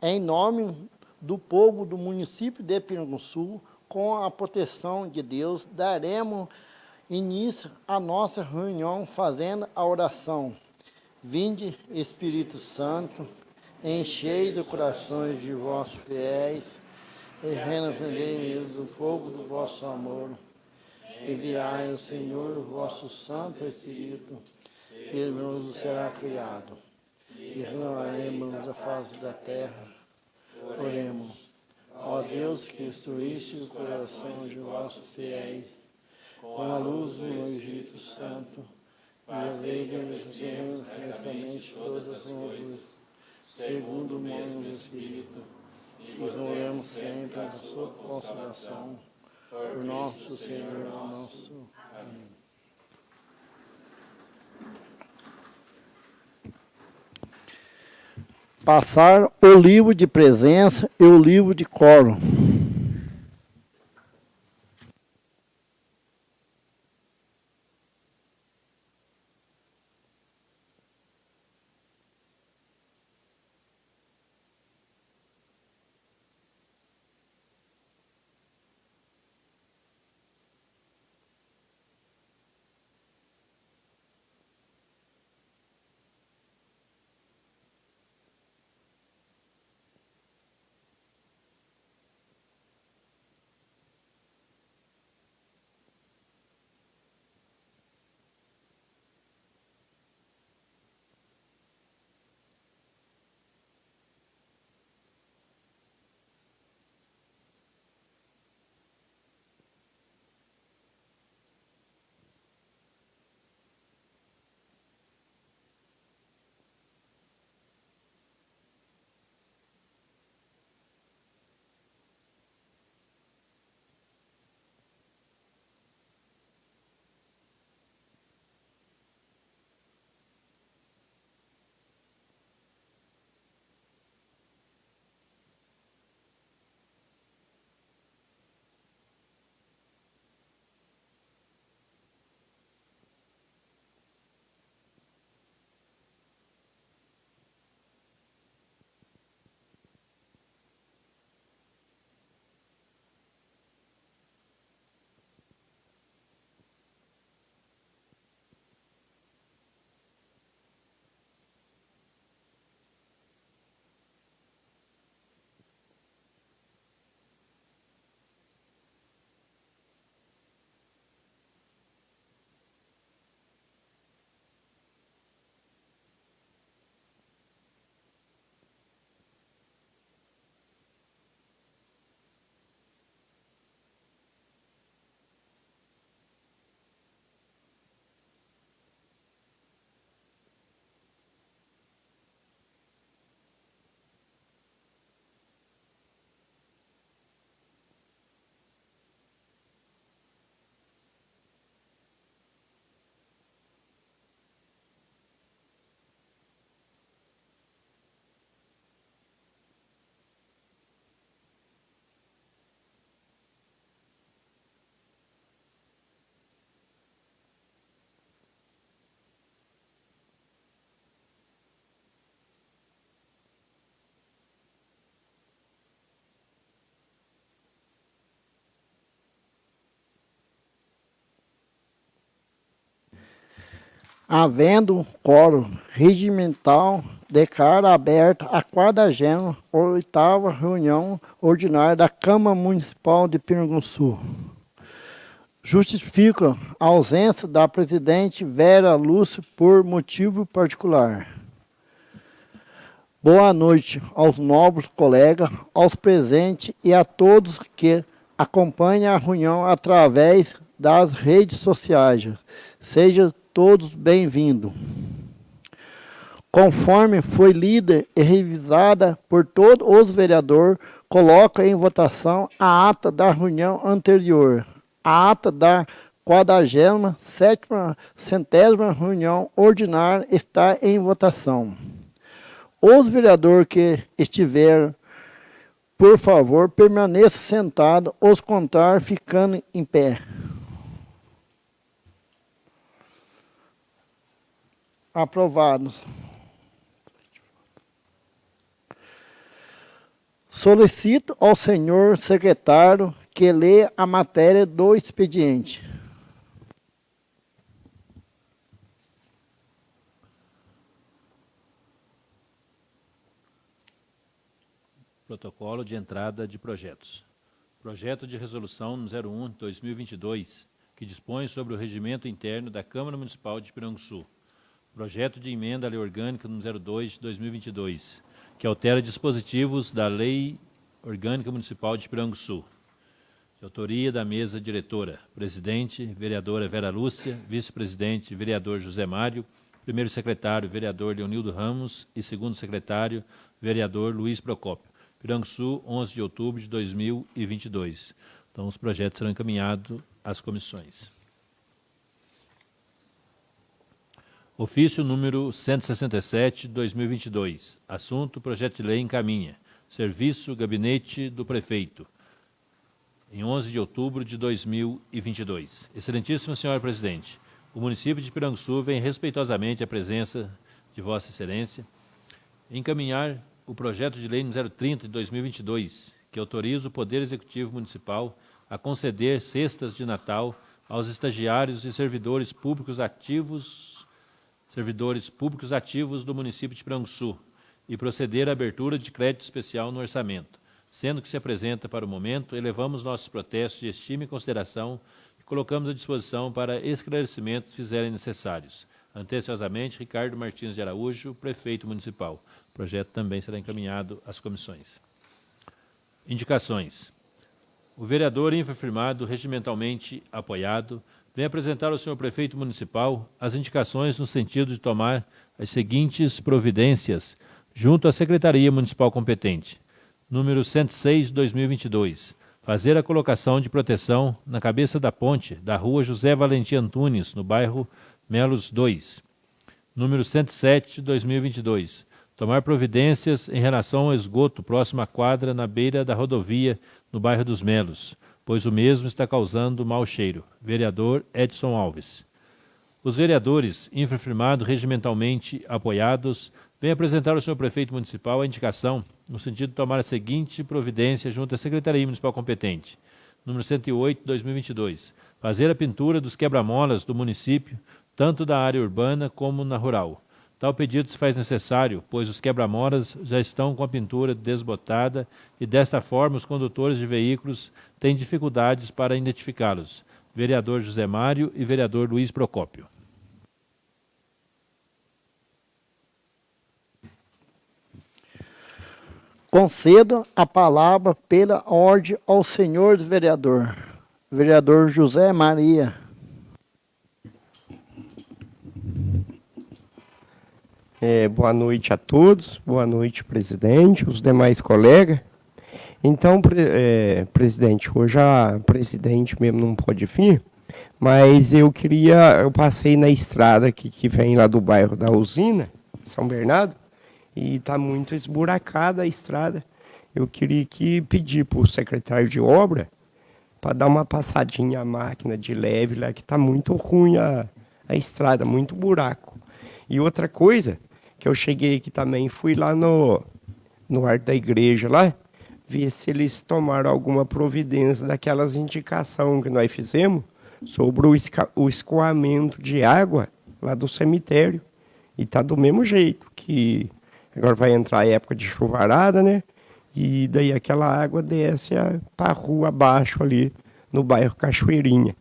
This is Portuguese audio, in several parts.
Em nome do povo do município de Piranguçu, com a proteção de Deus, daremos início à nossa reunião fazendo a oração. Vinde, Espírito Santo, enchei os corações de vossos fiéis e reacendei neles o fogo do vosso amor. Enviai ao Senhor o vosso Santo Espírito, e ele nos será criado, e renovaremos a face da terra. Oremos. Ó Deus, que instruíste o coração de vossos fiéis com a luz do Espírito Santo, fazei-nos certamente todas as luzes, segundo o modo do Espírito, e oremos sempre a sua consolação. Por nosso Senhor, nosso. Amém. Passar o livro de presença e o livro de coro. Havendo quórum regimental, declaro aberta a 48ª reunião ordinária da Câmara Municipal de Piranguçu. Justifico a ausência da presidente Vera Lúcia por motivo particular. Boa noite aos nobres colegas, aos presentes e a todos que acompanham a reunião através das redes sociais. Sejam todos bem-vindos. Conforme foi lida e revisada por todos os vereadores, coloco em votação a ata da reunião anterior. A ata da 47ª reunião ordinária está em votação. Os vereadores que estiverem, por favor, permaneçam sentados, os contrários ficando em pé. Aprovados. Solicito ao senhor secretário que lê a matéria do expediente. Protocolo de entrada de projetos. Projeto de resolução número 01/2022, que dispõe sobre o regimento interno da Câmara Municipal de Piranguçu. Projeto de emenda à Lei Orgânica número 02/2022, que altera dispositivos da Lei Orgânica Municipal de Piranguçu. De autoria da mesa diretora. Presidente, vereadora Vera Lúcia. Vice-presidente, vereador José Mário. Primeiro secretário, vereador Leonildo Ramos. E segundo secretário, vereador Luiz Procópio. Piranguçu, 11 de outubro de 2022. Então, os projetos serão encaminhados às comissões. Ofício número 167, 2022. Assunto: projeto de lei encaminha. Serviço Gabinete do Prefeito. Em 11 de outubro de 2022. Excelentíssima Senhora Presidente, o município de Piranguçu vem respeitosamente à presença de Vossa Excelência encaminhar o projeto de lei número 030 de 2022, que autoriza o Poder Executivo Municipal a conceder cestas de Natal aos estagiários e servidores públicos ativos do município de Piranguçu e proceder à abertura de crédito especial no orçamento. Sendo que se apresenta para o momento, elevamos nossos protestos de estima e consideração e colocamos à disposição para esclarecimentos se fizerem necessários. Atenciosamente, Ricardo Martins de Araújo, Prefeito Municipal. O projeto também será encaminhado às comissões. Indicações. O vereador infrafirmado, regimentalmente apoiado, vem apresentar ao senhor Prefeito Municipal as indicações no sentido de tomar as seguintes providências junto à Secretaria Municipal competente. Número 106, 2022. Fazer a colocação de proteção na cabeça da ponte da rua José Valentim Antunes, no bairro Melos 2. Número 107, 2022. Tomar providências em relação ao esgoto próximo à quadra na beira da rodovia, no bairro dos Melos, pois o mesmo está causando mau cheiro. Vereador Edson Alves. Os vereadores, infrafirmado regimentalmente apoiados, vêm apresentar ao senhor Prefeito Municipal a indicação no sentido de tomar a seguinte providência junto à Secretaria Municipal competente. Número 108, 2022. Fazer a pintura dos quebra-molas do município, tanto da área urbana como na rural. Tal pedido se faz necessário, pois os quebra-molas já estão com a pintura desbotada e, desta forma, os condutores de veículos têm dificuldades para identificá-los. Vereador José Mário e vereador Luiz Procópio. Concedo a palavra pela ordem ao senhor vereador. Vereador José Maria. Boa noite a todos, boa noite, presidente, os demais colegas. Então, presidente, hoje a presidente mesmo não pode vir, mas eu passei na estrada que vem lá do bairro da Usina, São Bernardo, e está muito esburacada a estrada. Eu queria pedir para o secretário de obra para dar uma passadinha à máquina de leve lá, que está muito ruim a estrada, muito buraco. E outra coisa, que eu cheguei aqui também, fui lá no Arte da Igreja lá, ver se eles tomaram alguma providência daquelas indicações que nós fizemos sobre o escoamento de água lá do cemitério. E está do mesmo jeito, que agora vai entrar a época de chuvarada, né? E daí aquela água desce para a rua abaixo ali, no bairro Cachoeirinha.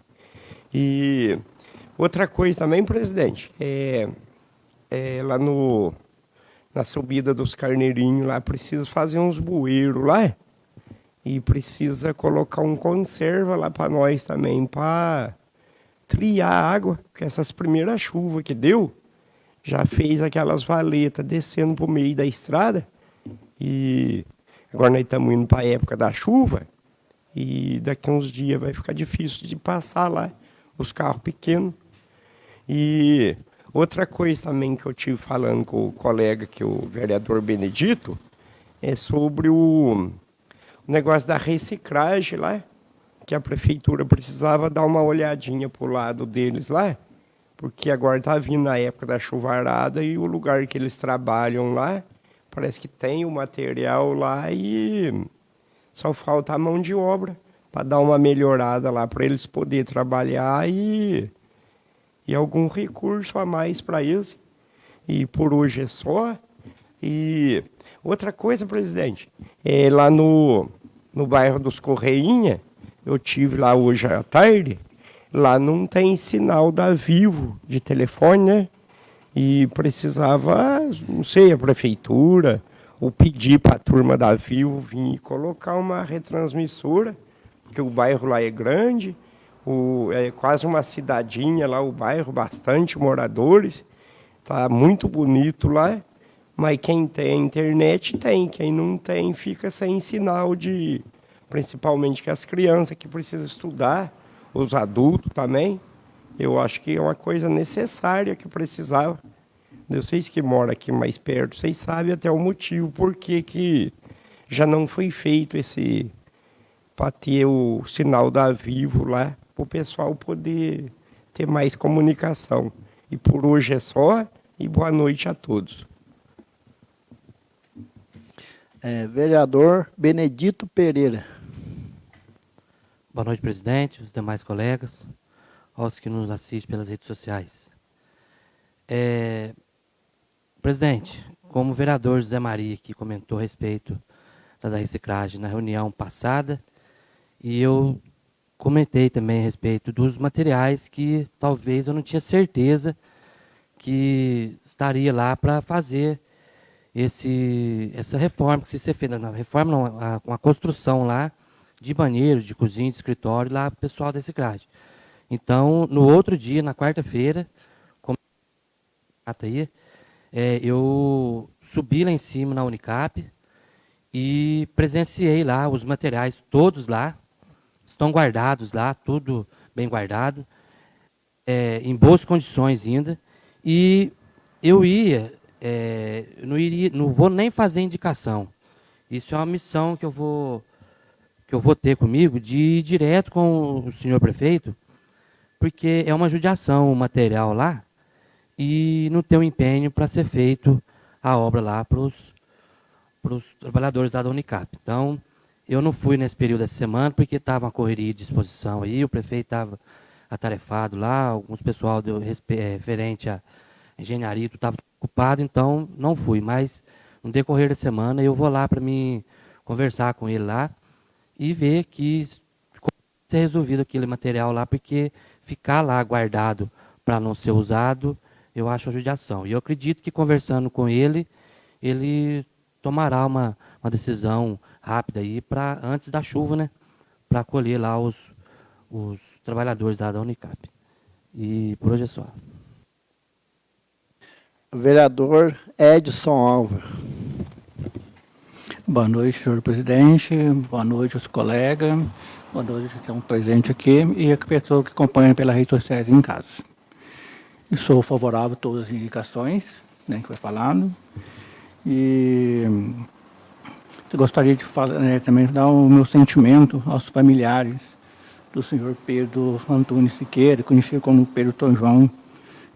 E outra coisa também, presidente, lá na subida dos Carneirinhos, lá precisa fazer uns bueiros lá, e precisa colocar um conserva lá para nós também, para triar a água, porque essas primeiras chuvas que deu, já fez aquelas valetas descendo para o meio da estrada, e agora nós estamos indo para a época da chuva, e daqui a uns dias vai ficar difícil de passar lá, os carros pequenos. E outra coisa também que eu tive falando com o colega, que é o vereador Benedito, é sobre o negócio da reciclagem lá, que a prefeitura precisava dar uma olhadinha para o lado deles lá, porque agora está vindo a época da chuvarada e o lugar que eles trabalham lá parece que tem o material lá e só falta a mão de obra para dar uma melhorada lá, para eles poderem trabalhar e algum recurso a mais para eles. E por hoje é só. E outra coisa, presidente, lá no bairro dos Correinha, eu tive lá hoje à tarde, lá não tem sinal da Vivo de telefone, né? E precisava, não sei, a prefeitura, ou pedir para a turma da Vivo vir e colocar uma retransmissora, porque o bairro lá é grande, é quase uma cidadinha lá, o bairro, bastante moradores, tá muito bonito lá, mas quem tem internet tem, quem não tem fica sem sinal de, principalmente que as crianças que precisam estudar, os adultos também. Eu acho que é uma coisa necessária que precisava. Vocês que moram aqui mais perto, vocês sabem até o motivo por que já não foi feito esse, para ter o sinal da Vivo lá, para o pessoal poder ter mais comunicação. E por hoje é só, e boa noite a todos. Vereador Benedito Pereira. Boa noite, presidente, os demais colegas, aos que nos assistem pelas redes sociais. Presidente, como o vereador José Maria, que comentou a respeito da reciclagem na reunião passada, e eu comentei também a respeito dos materiais que talvez eu não tinha certeza que estaria lá para fazer essa reforma que se ser feita. Não, reforma não, uma construção lá de banheiros, de cozinha, de escritório, lá para o pessoal da reciclagem. Então, no outro dia, na quarta-feira, eu subi lá em cima na Unicap e presenciei lá os materiais todos lá, estão guardados lá, tudo bem guardado, em boas condições ainda. E eu não vou nem fazer indicação. Isso é uma missão que eu vou ter comigo, de ir direto com o senhor prefeito, porque é uma judiação o material lá, e não tem um empenho para ser feito a obra lá para os trabalhadores da Unicap. Então, eu não fui nesse período dessa semana, porque estava uma correria de exposição aí, o prefeito estava atarefado lá, alguns pessoal referente à engenharia estava ocupado, então não fui. Mas, no decorrer da semana, eu vou lá para me conversar com ele lá e ver que ser resolvido aquele material lá, porque ficar lá guardado para não ser usado, eu acho uma judiação. E eu acredito que, conversando com ele, ele tomará uma decisão rápida aí antes da chuva, né? Para acolher lá os trabalhadores da Unicap. E por hoje é só. Vereador Edson Alva. Boa noite, senhor presidente. Boa noite aos colegas. Boa noite que estão presentes aqui e a pessoa que acompanha pelas redes sociais em casa. E sou favorável a todas as indicações, né, que foi falado. E eu gostaria de falar, também dar o meu sentimento aos familiares do senhor Pedro Antunes Siqueira, conhecido como Pedro Tom João.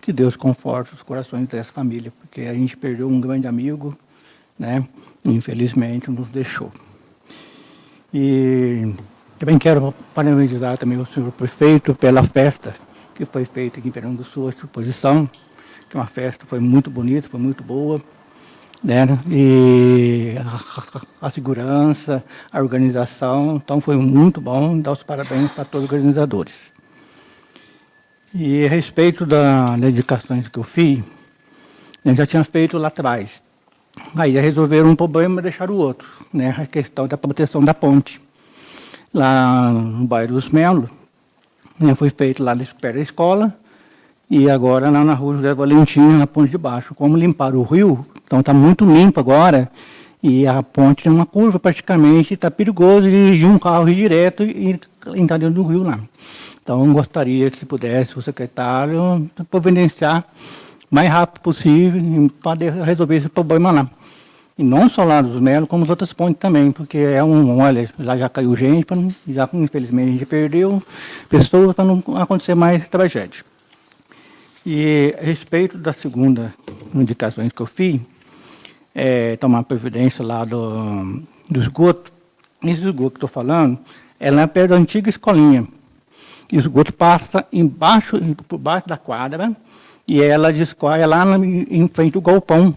Que Deus conforte os corações dessa família, porque a gente perdeu um grande amigo, né? Infelizmente nos deixou. E também quero parabenizar também o senhor prefeito pela festa que foi feita aqui em Pernambuco do Sul, a exposição, que é uma festa foi muito bonita, foi muito boa, né? E a segurança, a organização, então foi muito bom, dar os parabéns para todos os organizadores. E a respeito das dedicações que eu fiz, eu já tinha feito lá atrás. Aí resolveram um problema e deixaram o outro, né? A questão da proteção da ponte. Lá no bairro dos Melos, né? Foi feito lá perto da escola, e agora lá na rua José Valentim, na ponte de baixo. Como limparam o rio, então está muito limpo agora, e a ponte tem uma curva praticamente, está perigoso dirigir um carro ir direto e entrar dentro do rio lá. Então, gostaria que pudesse o secretário providenciar o mais rápido possível para resolver esse problema lá. E não só lá dos Melos, como as outras pontes também, porque olha, lá já caiu gente, já infelizmente a gente perdeu pessoas para não acontecer mais tragédia. E a respeito da segunda indicação que eu fiz, tomar providência lá do esgoto. Esse esgoto que estou falando é lá perto da antiga escolinha. O esgoto passa por baixo da quadra e ela descoia lá em frente ao galpão.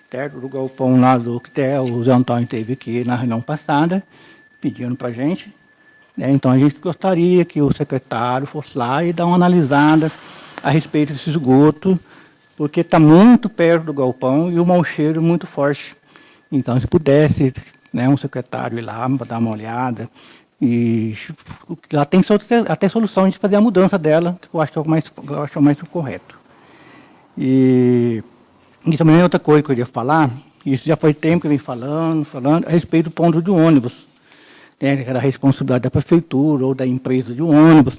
Certo? Do galpão lá que o Zé Antônio teve aqui na reunião passada, pedindo para a gente. Né? Então a gente gostaria que o secretário fosse lá e dar uma analisada a respeito desse esgoto, porque está muito perto do galpão e o mau cheiro muito forte. Então, se pudesse, né, um secretário ir lá para dar uma olhada, e lá tem até solução de fazer a mudança dela, que eu acho que é o mais correto. E também outra coisa que eu queria falar, isso já foi tempo que eu venho falando a respeito do ponto de ônibus, né, que era a responsabilidade da prefeitura ou da empresa de ônibus,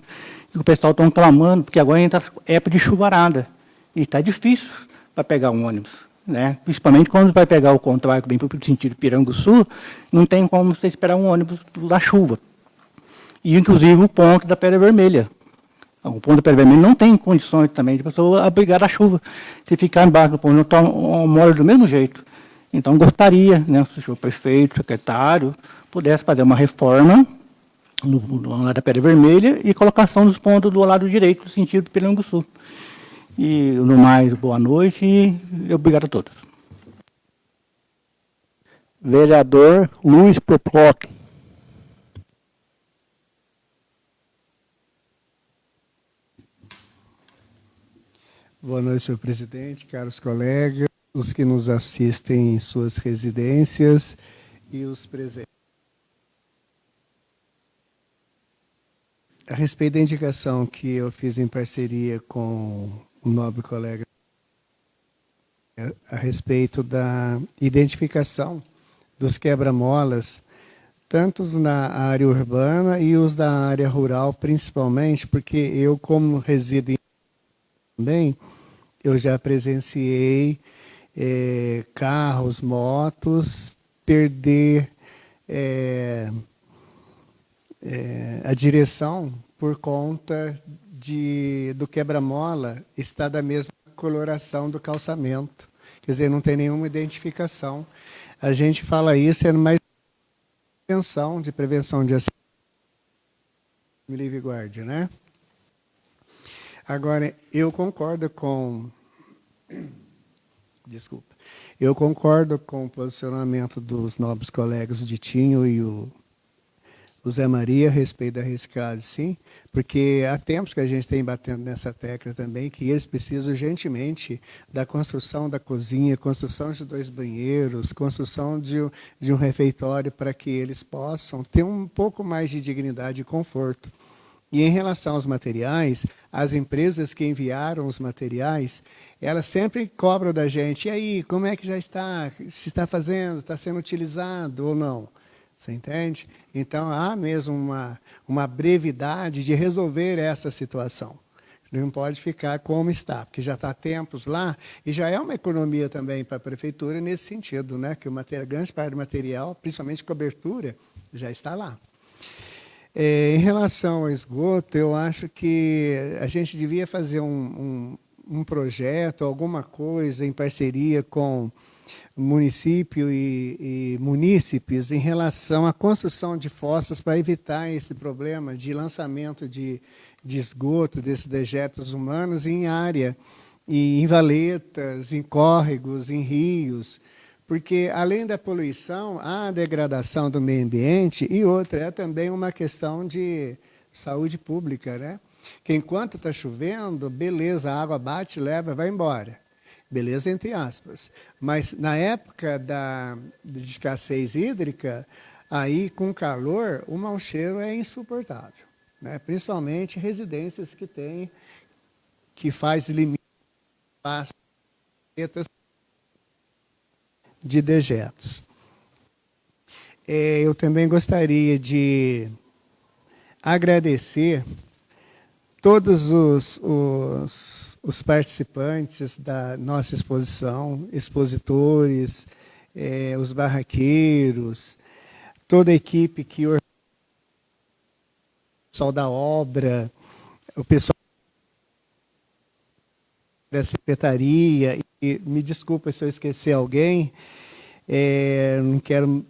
e o pessoal está clamando, porque agora entra época de chuvarada, e está difícil para pegar um ônibus, né? Principalmente quando vai pegar o contrário, que vem para o sentido Piranguçu, não tem como você esperar um ônibus da chuva. E, inclusive, o ponto da Pedra Vermelha. O ponto da Pedra Vermelha não tem condições também de pessoa abrigar da chuva. Se ficar embaixo do ponto, então, mora do mesmo jeito. Então, gostaria, né, se o senhor prefeito, secretário, pudesse fazer uma reforma no lado da Pedra Vermelha e colocação dos pontos do lado direito, no sentido Piranguçu. E, no mais, boa noite e obrigado a todos. Vereador Luiz Poplock. Boa noite, senhor presidente, caros colegas, os que nos assistem em suas residências e os presentes. A respeito da indicação que eu fiz em parceria com o nobre colega a respeito da identificação dos quebra-molas, tanto os na área urbana e os da área rural, principalmente, porque eu, como resido em também, eu já presenciei carros, motos, perder a direção por conta do quebra-mola estar da mesma coloração do calçamento. Quer dizer, não tem nenhuma identificação. A gente fala isso mais de prevenção de acidente, me livre e guarde, né? Agora, eu concordo com... Desculpa. Eu concordo com o posicionamento dos nobres colegas, o Ditinho e o Zé Maria, a respeito da reciclagem, sim, porque há tempos que a gente tem batendo nessa tecla também, que eles precisam urgentemente da construção da cozinha, construção de 2 banheiros, construção de um refeitório para que eles possam ter um pouco mais de dignidade e conforto. E em relação aos materiais, as empresas que enviaram os materiais, elas sempre cobram da gente, e aí, como é que já está? Se está fazendo, está sendo utilizado ou não? Você entende? Então, há mesmo uma brevidade de resolver essa situação. Não pode ficar como está, porque já está há tempos lá, e já é uma economia também para a prefeitura nesse sentido, né? Que grande parte do material, principalmente cobertura, já está lá. Em relação ao esgoto, eu acho que a gente devia fazer um projeto, alguma coisa em parceria com município e munícipes em relação à construção de fossas para evitar esse problema de lançamento de esgoto desses dejetos humanos em área, em valetas, em córregos, em rios, porque além da poluição, há a degradação do meio ambiente e outra, é também uma questão de saúde pública, né? Que enquanto está chovendo, beleza, a água bate, leva, vai embora. Beleza, entre aspas. Mas na época de escassez hídrica, aí com calor, o mau cheiro é insuportável, né? Principalmente residências que faz limite de dejetos. Eu também gostaria de agradecer todos os participantes da nossa exposição, expositores, os barraqueiros, toda a equipe que o pessoal da obra, o pessoal da secretaria, e me desculpa se eu esquecer alguém, não quero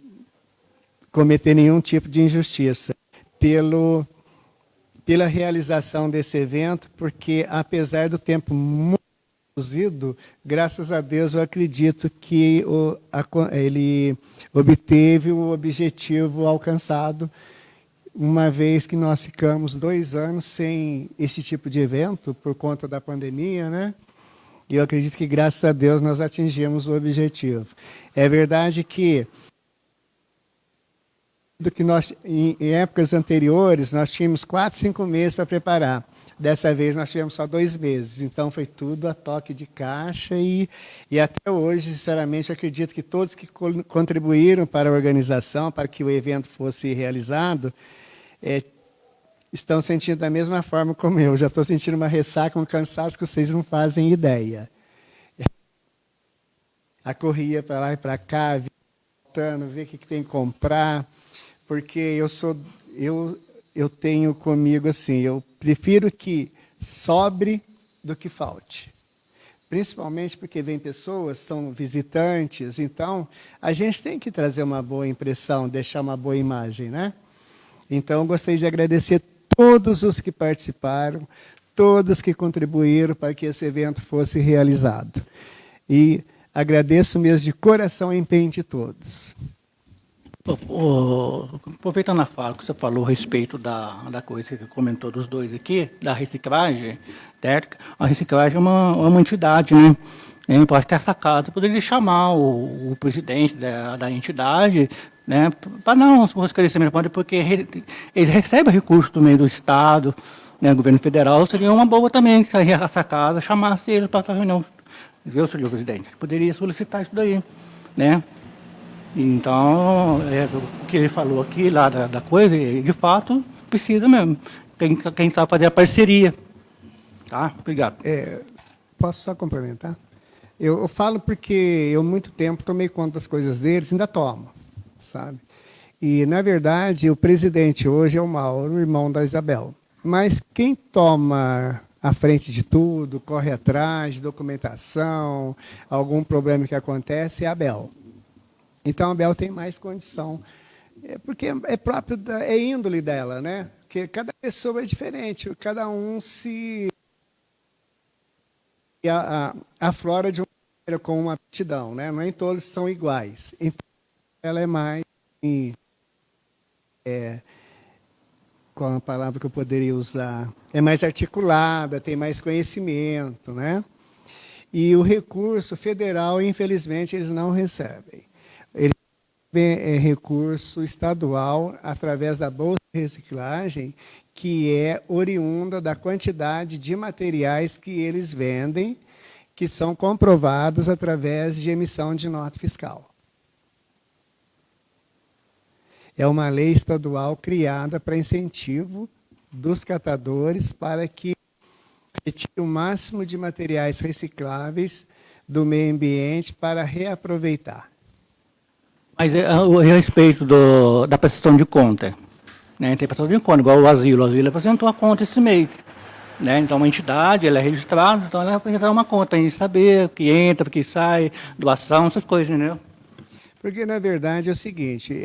cometer nenhum tipo de injustiça pela realização desse evento, porque apesar do tempo muito reduzido, graças a Deus eu acredito que ele obteve o objetivo alcançado, uma vez que nós ficamos 2 anos sem esse tipo de evento por conta da pandemia, né? E eu acredito que, graças a Deus, nós atingimos o objetivo. É verdade que em épocas anteriores, nós tínhamos 4, 5 meses para preparar. Dessa vez, nós tivemos só 2 meses. Então, foi tudo a toque de caixa. E até hoje, sinceramente, acredito que todos que contribuíram para a organização, para que o evento fosse realizado, estão sentindo da mesma forma como eu. Já estou sentindo uma ressaca, um cansaço que vocês não fazem ideia. A corria para lá e para cá, visitando, ver o que tem que comprar, porque eu tenho comigo assim, eu prefiro que sobre do que falte. Principalmente porque vem pessoas, são visitantes, então a gente tem que trazer uma boa impressão, deixar uma boa imagem, né? Então, eu gostaria de agradecer todos os que participaram, todos que contribuíram para que esse evento fosse realizado. E agradeço mesmo de coração o empenho de todos. Aproveitando a fala que você falou a respeito da coisa que comentou dos dois aqui, da reciclagem, certo? A reciclagem é uma entidade, né? Eu acho que essa casa poderia chamar o presidente da entidade, né, para não um esclarecimento, porque eles recebem recursos do meio do Estado, né, governo federal, seria uma boa também que essa casa chamasse ele para essa reunião. Viu, senhor presidente? Poderia solicitar isso daí, né? Então, o que ele falou aqui, lá da coisa, de fato, precisa mesmo. Quem sabe fazer a parceria. Tá? Obrigado. Posso só complementar? Eu falo porque eu, muito tempo, tomei conta das coisas deles, ainda tomo, sabe? E, na verdade, o presidente hoje é o Mauro, o irmão da Isabel. Mas quem toma à frente de tudo, corre atrás de documentação, algum problema que acontece, é a Abel. Então, a Abel tem mais condição, porque é próprio, é índole dela, né? Porque cada pessoa é diferente, cada um se aflora de uma maneira com uma aptidão, né? Nem todos são iguais. Então, ela é mais, qual a palavra que eu poderia usar? É mais articulada, tem mais conhecimento, né? E o recurso federal, infelizmente, eles não recebem. Eles recebem recurso estadual através da Bolsa de Reciclagem, que é oriunda da quantidade de materiais que eles vendem, que são comprovados através de emissão de nota fiscal. É uma lei estadual criada para incentivo dos catadores para que retire o máximo de materiais recicláveis do meio ambiente para reaproveitar. Mas a respeito da prestação de conta, né? Tem prestação de conta, igual o asilo apresentou a conta esse mês. Né? Então, uma entidade, ela é registrada, então ela vai apresentar uma conta, a gente saber o que entra, o que sai, doação, essas coisas, entendeu? Porque, na verdade, é o seguinte,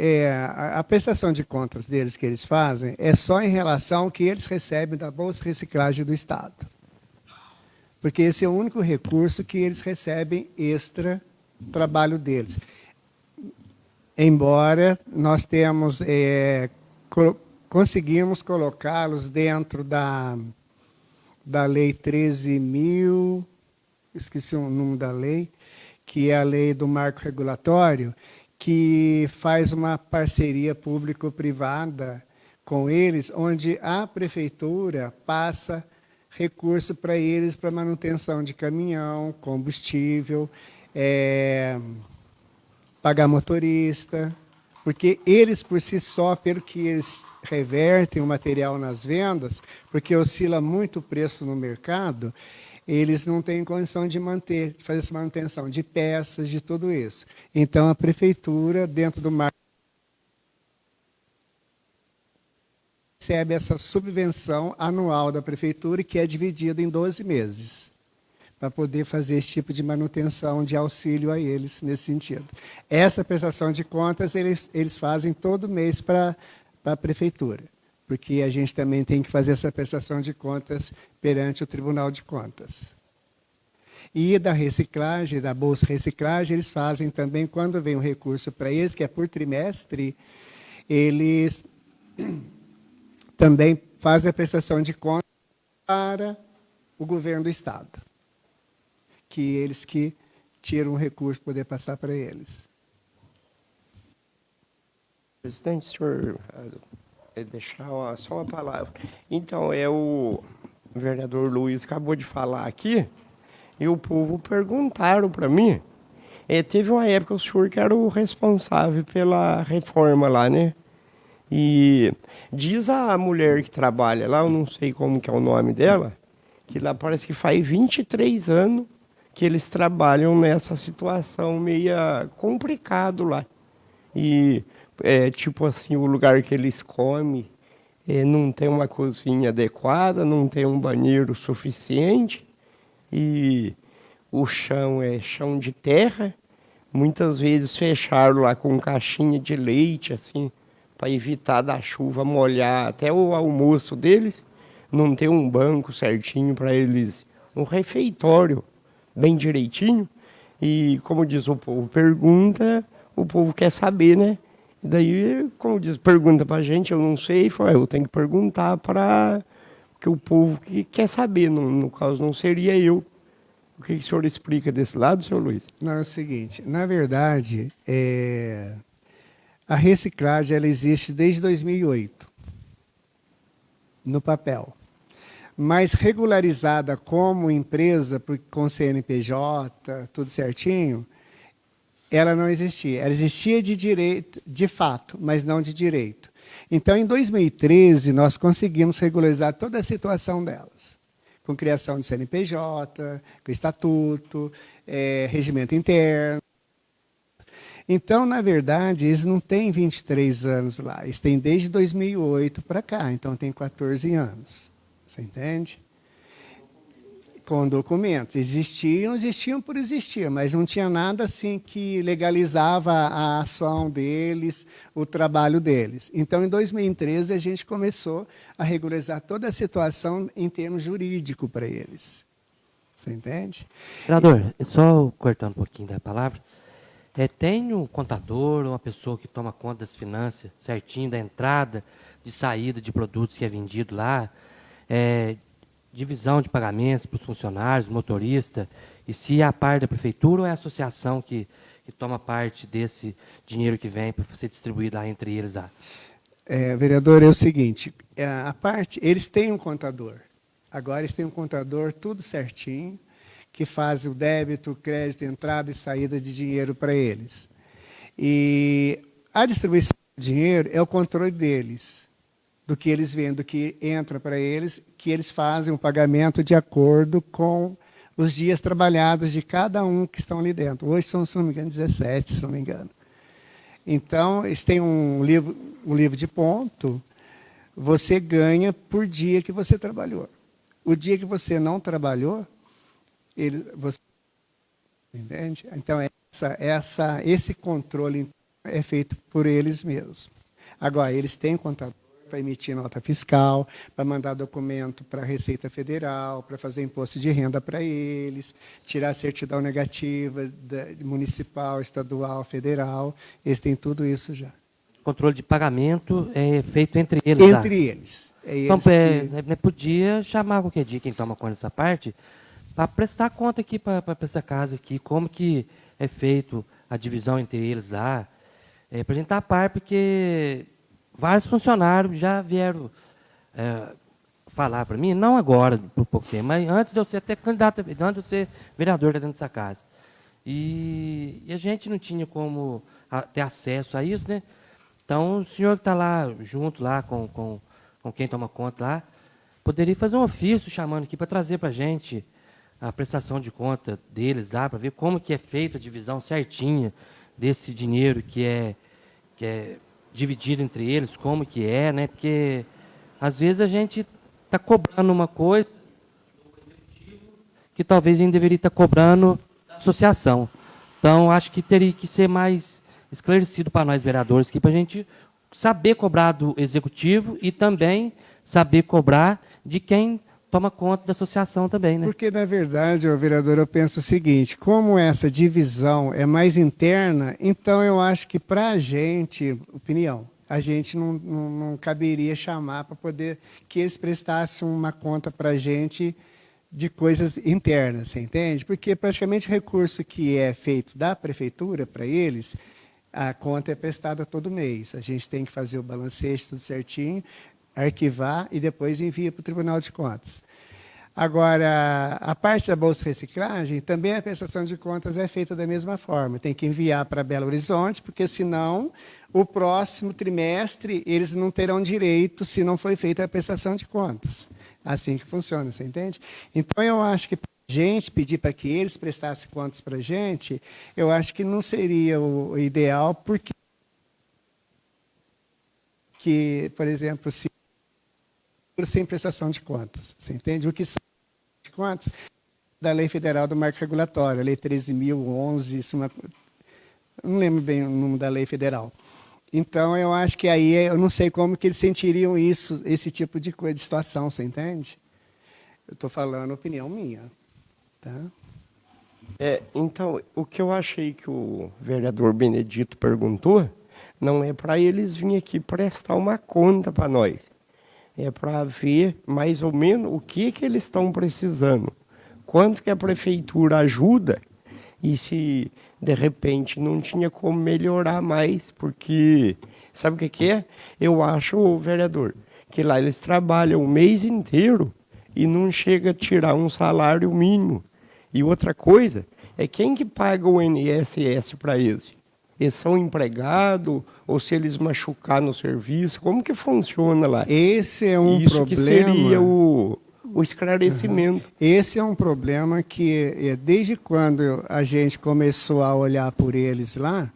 a prestação de contas deles que eles fazem é só em relação ao que eles recebem da Bolsa de Reciclagem do Estado. Porque esse é o único recurso que eles recebem extra trabalho deles. Embora nós temos, conseguimos colocá-los dentro da Lei 13.000, esqueci o nome da lei, que é a lei do marco regulatório, que faz uma parceria público-privada com eles, onde a prefeitura passa recurso para eles para manutenção de caminhão, combustível, pagar motorista, porque eles, por si só, pelo que eles revertem o material nas vendas, porque oscila muito o preço no mercado, eles não têm condição de manter, de fazer essa manutenção de peças, de tudo isso. Então, a prefeitura, dentro do marco, recebe essa subvenção anual da prefeitura, que é dividida em 12 meses. para poder fazer esse tipo de manutenção, de auxílio a eles nesse sentido. Essa prestação de contas eles fazem todo mês para a prefeitura, porque a gente também tem que fazer essa prestação de contas perante o Tribunal de Contas. E da reciclagem, da Bolsa Reciclagem, eles fazem também, quando vem um recurso para eles, que é por trimestre, eles também fazem a prestação de contas para o governo do Estado, que eles que tiram o recurso para poder passar para eles. Presidente, senhor, deixar só uma palavra. Então, o vereador Luiz acabou de falar aqui, e o povo perguntaram para mim. Teve uma época o senhor que era o responsável pela reforma lá, né? E diz a mulher que trabalha lá, eu não sei como que é o nome dela, que lá parece que faz 23 anos que eles trabalham nessa situação meio complicado lá. E, tipo assim, o lugar que eles comem não tem uma cozinha adequada, não tem um banheiro suficiente, e o chão é chão de terra. Muitas vezes fecharam lá com caixinha de leite, assim, para evitar da chuva molhar até o almoço deles. Não tem um banco certinho para eles, um refeitório bem direitinho. E, como diz o povo, pergunta, o povo quer saber, né? E daí, como diz, pergunta para a gente, eu não sei, eu tenho que perguntar para que o povo que quer saber, no caso não seria eu. O que o senhor explica desse lado, senhor Luiz? Não, é o seguinte, na verdade, a reciclagem ela existe desde 2008, no papel. Mas regularizada como empresa, com CNPJ, tudo certinho, ela não existia. Ela existia de direito, de fato, mas não de direito. Então, em 2013, nós conseguimos regularizar toda a situação delas, com criação de CNPJ, com estatuto, regimento interno. Então, na verdade, eles não têm 23 anos lá, eles têm desde 2008 para cá, então tem 14 anos. Você entende? Com documentos. Existiam por existir, mas não tinha nada assim que legalizava a ação deles, o trabalho deles. Então, em 2013, a gente começou a regularizar toda a situação em termos jurídicos para eles. Você entende? Vereador, só cortando um pouquinho da palavra, tem um contador, uma pessoa que toma conta das finanças certinho, da entrada, de saída de produtos que é vendido lá, divisão de pagamentos para os funcionários, motorista, e se é a parte da prefeitura ou é a associação que toma parte desse dinheiro que vem para ser distribuído lá entre eles lá? Vereador, é o seguinte, eles têm um contador. Agora eles têm um contador tudo certinho, que faz o débito, o crédito, entrada e saída de dinheiro para eles. E a distribuição de dinheiro é o controle deles, do que eles vendem, do que entra para eles, que eles fazem o pagamento de acordo com os dias trabalhados de cada um que estão ali dentro. Hoje são, se não me engano, 17, se não me engano. Então, eles têm um livro de ponto, você ganha por dia que você trabalhou. O dia que você não trabalhou, você entende? Então, esse controle é feito por eles mesmos. Agora, eles têm contador para emitir nota fiscal, para mandar documento para a Receita Federal, para fazer imposto de renda para eles, tirar certidão negativa municipal, estadual, federal. Eles têm tudo isso já. Controle de pagamento é feito entre eles. Entre eles. Então, podia chamar qualquer dia quem toma conta dessa parte para prestar conta aqui para essa casa aqui, como que é feito a divisão entre eles lá, para a gente estar a par, porque vários funcionários já vieram falar para mim, não agora, por pouco tempo, mas antes de eu ser até candidato, antes de eu ser vereador dentro dessa casa. E a gente não tinha como ter acesso a isso, né? Então, o senhor que está lá, junto lá com quem toma conta lá, poderia fazer um ofício chamando aqui para trazer para a gente a prestação de conta deles lá, para ver como que é feita a divisão certinha desse dinheiro que é dividido entre eles, como que é, né? Porque, às vezes, a gente está cobrando uma coisa que talvez a gente deveria estar cobrando da associação. Então, acho que teria que ser mais esclarecido para nós, vereadores, para a gente saber cobrar do executivo e também saber cobrar de quem toma conta da associação também, né? Porque, na verdade, vereador, eu penso o seguinte, como essa divisão é mais interna, então eu acho que para a gente, opinião, a gente não caberia chamar para poder que eles prestassem uma conta para a gente de coisas internas, você entende? Porque praticamente o recurso que é feito da prefeitura para eles, a conta é prestada todo mês. A gente tem que fazer o balancete tudo certinho, arquivar e depois envia para o Tribunal de Contas. Agora, a parte da Bolsa Reciclagem, também a prestação de contas é feita da mesma forma. Tem que enviar para Belo Horizonte, porque senão, o próximo trimestre, eles não terão direito se não foi feita a prestação de contas. Assim que funciona, você entende? Então, eu acho que para a gente pedir para que eles prestassem contas para a gente, eu acho que não seria o ideal, porque, por exemplo, sem prestação de contas, você entende? O que são de contas da Lei Federal do Marco Regulatório, a Lei 13.011, não lembro bem o nome da Lei Federal. Então, eu acho que aí, eu não sei como que eles sentiriam isso, esse tipo de coisa, de situação, você entende? Eu estou falando opinião minha. Tá? Então, o que eu achei que o vereador Benedito perguntou, não é para eles virem aqui prestar uma conta para nós. É para ver mais ou menos o que eles estão precisando. Quanto que a prefeitura ajuda e se, de repente, não tinha como melhorar mais, porque, sabe o que é? Eu acho, vereador, que lá eles trabalham o mês inteiro e não chega a tirar um salário mínimo. E outra coisa, é quem que paga o INSS para eles? Eles são empregados ou se eles machucar no serviço? Como que funciona lá? Esse é um Isso problema. que seria o esclarecimento. Esse é um problema que, desde quando a gente começou a olhar por eles lá,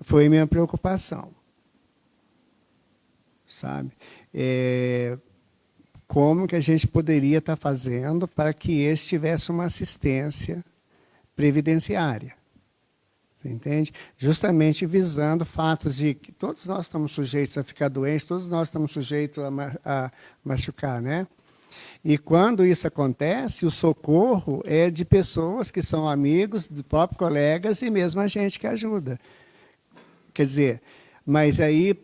foi minha preocupação. Sabe? Como que a gente poderia estar fazendo para que eles tivessem uma assistência previdenciária? Você entende? Justamente visando fatos de que todos nós estamos sujeitos a ficar doentes, todos nós estamos sujeitos a machucar, né? E quando isso acontece, o socorro é de pessoas que são amigos, de próprios colegas e mesmo a gente que ajuda. Quer dizer, mas aí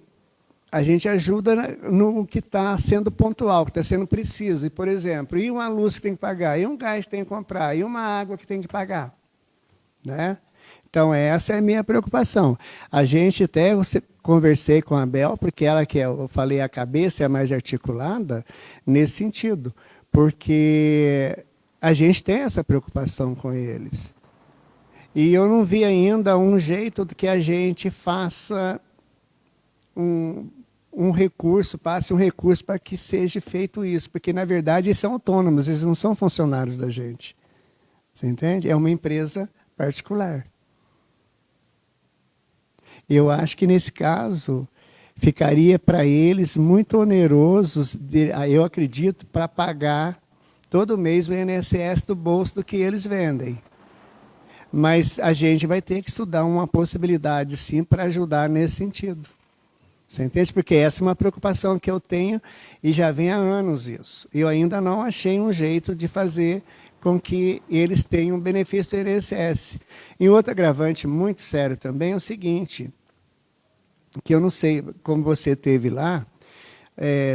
a gente ajuda no que está sendo pontual, que está sendo preciso. E, por exemplo, e uma luz que tem que pagar, e um gás que tem que comprar, e uma água que tem que pagar, né? Então, essa é a minha preocupação. A gente até conversei com a Bel, porque ela que eu falei a cabeça é a mais articulada nesse sentido, porque a gente tem essa preocupação com eles. E eu não vi ainda um jeito de que a gente faça um recurso, passe um recurso para que seja feito isso, porque, na verdade, eles são autônomos, eles não são funcionários da gente. Você entende? É uma empresa particular. Eu acho que, nesse caso, ficaria para eles muito oneroso, eu acredito, para pagar todo mês o INSS do bolso do que eles vendem. Mas a gente vai ter que estudar uma possibilidade, sim, para ajudar nesse sentido. Você entende? Porque essa é uma preocupação que eu tenho e já vem há anos isso. Eu ainda não achei um jeito de fazer com que eles tenham benefício do INSS. E outro agravante muito sério também é o seguinte, que eu não sei como você teve lá,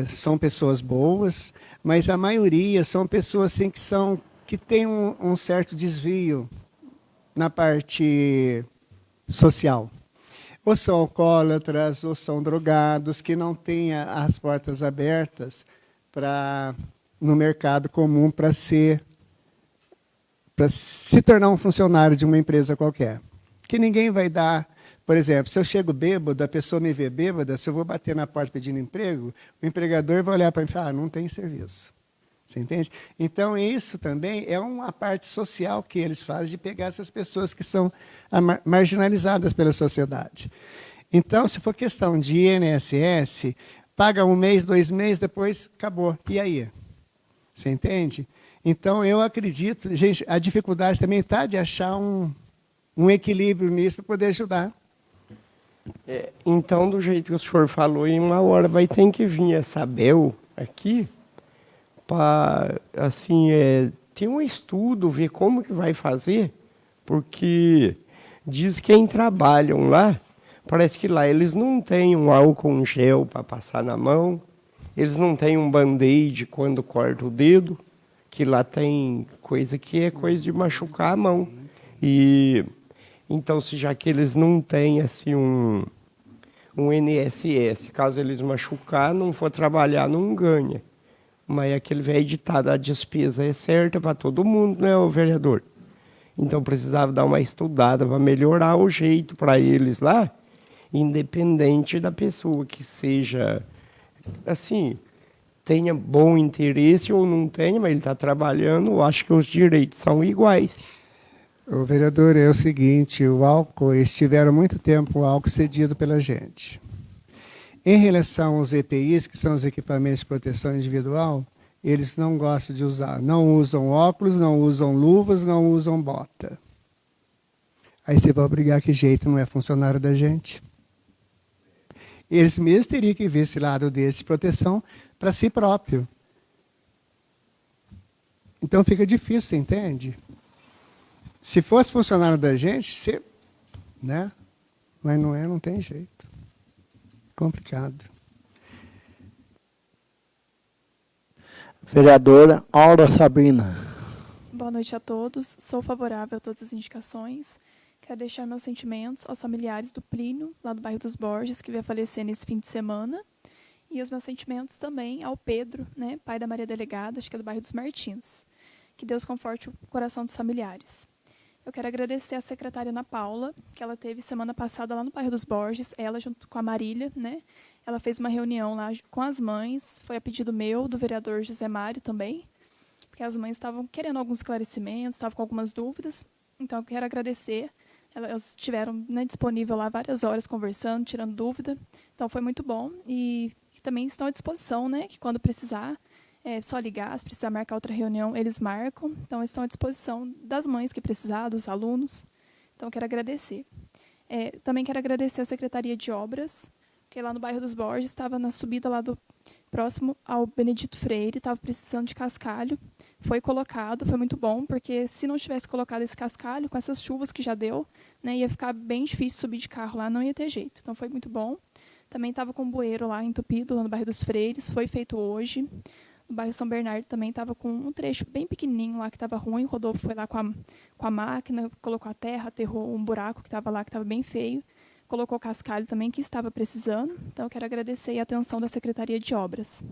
são pessoas boas, mas a maioria são pessoas assim, que têm um certo desvio na parte social. Ou são alcoólatras, ou são drogados, que não têm as portas abertas no mercado comum para se tornar um funcionário de uma empresa qualquer. Que ninguém vai dar, por exemplo, se eu chego bêbado, a pessoa me vê bêbada, se eu vou bater na porta pedindo emprego, o empregador vai olhar para mim e falar, não tem serviço. Você entende? Então, isso também é uma parte social que eles fazem de pegar essas pessoas que são marginalizadas pela sociedade. Então, se for questão de INSS, paga um mês, 2 meses, depois acabou. E aí? Você entende? Então, eu acredito, gente, a dificuldade também está de achar um equilíbrio nisso para poder ajudar. Então, do jeito que o senhor falou, em uma hora vai ter que vir essa Bel aqui para, assim, ter um estudo, ver como que vai fazer, porque diz que quem trabalham lá, parece que lá eles não têm um álcool em gel para passar na mão, eles não têm um band-aid quando corta o dedo, que lá tem coisa que é coisa de machucar a mão. E então, se já que eles não têm assim um INSS, caso eles machucar, não for trabalhar, não ganha. Mas aquele velho ditado, a despesa é certa para todo mundo, né, o vereador? Então precisava dar uma estudada para melhorar o jeito para eles lá, independente da pessoa que seja, assim, tenha bom interesse ou não tenha, mas ele está trabalhando, eu acho que os direitos são iguais. O vereador, é o seguinte, o álcool, eles tiveram muito tempo o álcool cedido pela gente. Em relação aos EPIs, que são os equipamentos de proteção individual, eles não gostam de usar. Não usam óculos, não usam luvas, não usam bota. Aí você vai obrigar que jeito, não é funcionário da gente. Eles mesmos teriam que ver esse lado deles de proteção para si próprio. Então fica difícil, você entende? Se fosse funcionário da gente, você, né? Mas não é, não tem jeito. Complicado. Vereadora Aura Sabrina. Boa noite a todos. Sou favorável a todas as indicações. Quero deixar meus sentimentos aos familiares do Plínio, lá do bairro dos Borges, que veio a falecer nesse fim de semana. E os meus sentimentos também ao Pedro, né, pai da Maria Delegada, acho que é do bairro dos Martins. Que Deus conforte o coração dos familiares. Eu quero agradecer à secretária Ana Paula, que ela teve semana passada lá no bairro dos Borges, ela junto com a Marília, né? Ela fez uma reunião lá com as mães, foi a pedido meu, do vereador José Mário também, porque as mães estavam querendo alguns esclarecimentos, estavam com algumas dúvidas, então eu quero agradecer. Elas estiveram, né, disponível lá várias horas conversando, tirando dúvida, então foi muito bom e também estão à disposição, né, que quando precisar, é só ligar, se precisar marcar outra reunião, eles marcam. Então, estão à disposição das mães que precisar, dos alunos. Então, quero agradecer. Também quero agradecer à Secretaria de Obras, que lá no bairro dos Borges estava na subida lá próximo ao Benedito Freire, estava precisando de cascalho. Foi colocado, foi muito bom, porque se não tivesse colocado esse cascalho, com essas chuvas que já deu, né, ia ficar bem difícil subir de carro lá, não ia ter jeito. Então, foi muito bom. Também estava com um bueiro lá entupido, lá no bairro dos Freires, foi feito hoje. No bairro São Bernardo também estava com um trecho bem pequenininho lá que estava ruim. O Rodolfo foi lá com a máquina, colocou a terra, aterrou um buraco que estava lá, que estava bem feio. Colocou cascalho também, que estava precisando. Então, eu quero agradecer a atenção da Secretaria de Obras.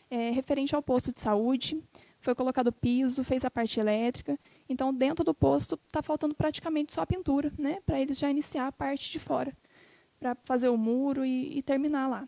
Referente ao posto de saúde, foi colocado piso, fez a parte elétrica. Então, dentro do posto, está faltando praticamente só a pintura, né, para eles já iniciar a parte de fora, para fazer o muro e terminar lá.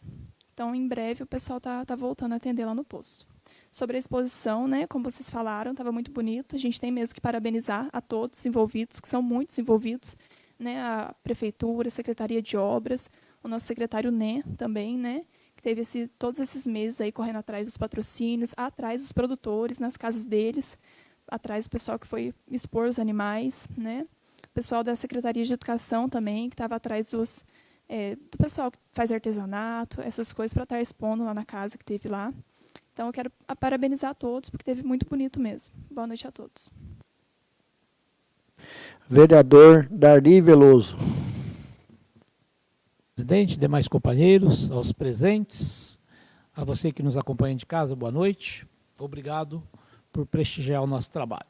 Então, em breve, o pessoal está voltando a atender lá no posto. Sobre a exposição, né, como vocês falaram, estava muito bonito. A gente tem mesmo que parabenizar a todos os envolvidos, que são muitos envolvidos, né, a Prefeitura, a Secretaria de Obras, o nosso secretário Né também, né, que teve todos esses meses aí correndo atrás dos patrocínios, atrás dos produtores, nas casas deles, atrás do pessoal que foi expor os animais, né, o pessoal da Secretaria de Educação também, que estava atrás do pessoal que faz artesanato, essas coisas para estar expondo lá na casa que teve lá. Então, eu quero parabenizar a todos, porque teve muito bonito mesmo. Boa noite a todos. Vereador Darli Veloso. Presidente, demais companheiros, aos presentes, a você que nos acompanha de casa, boa noite. Obrigado por prestigiar o nosso trabalho.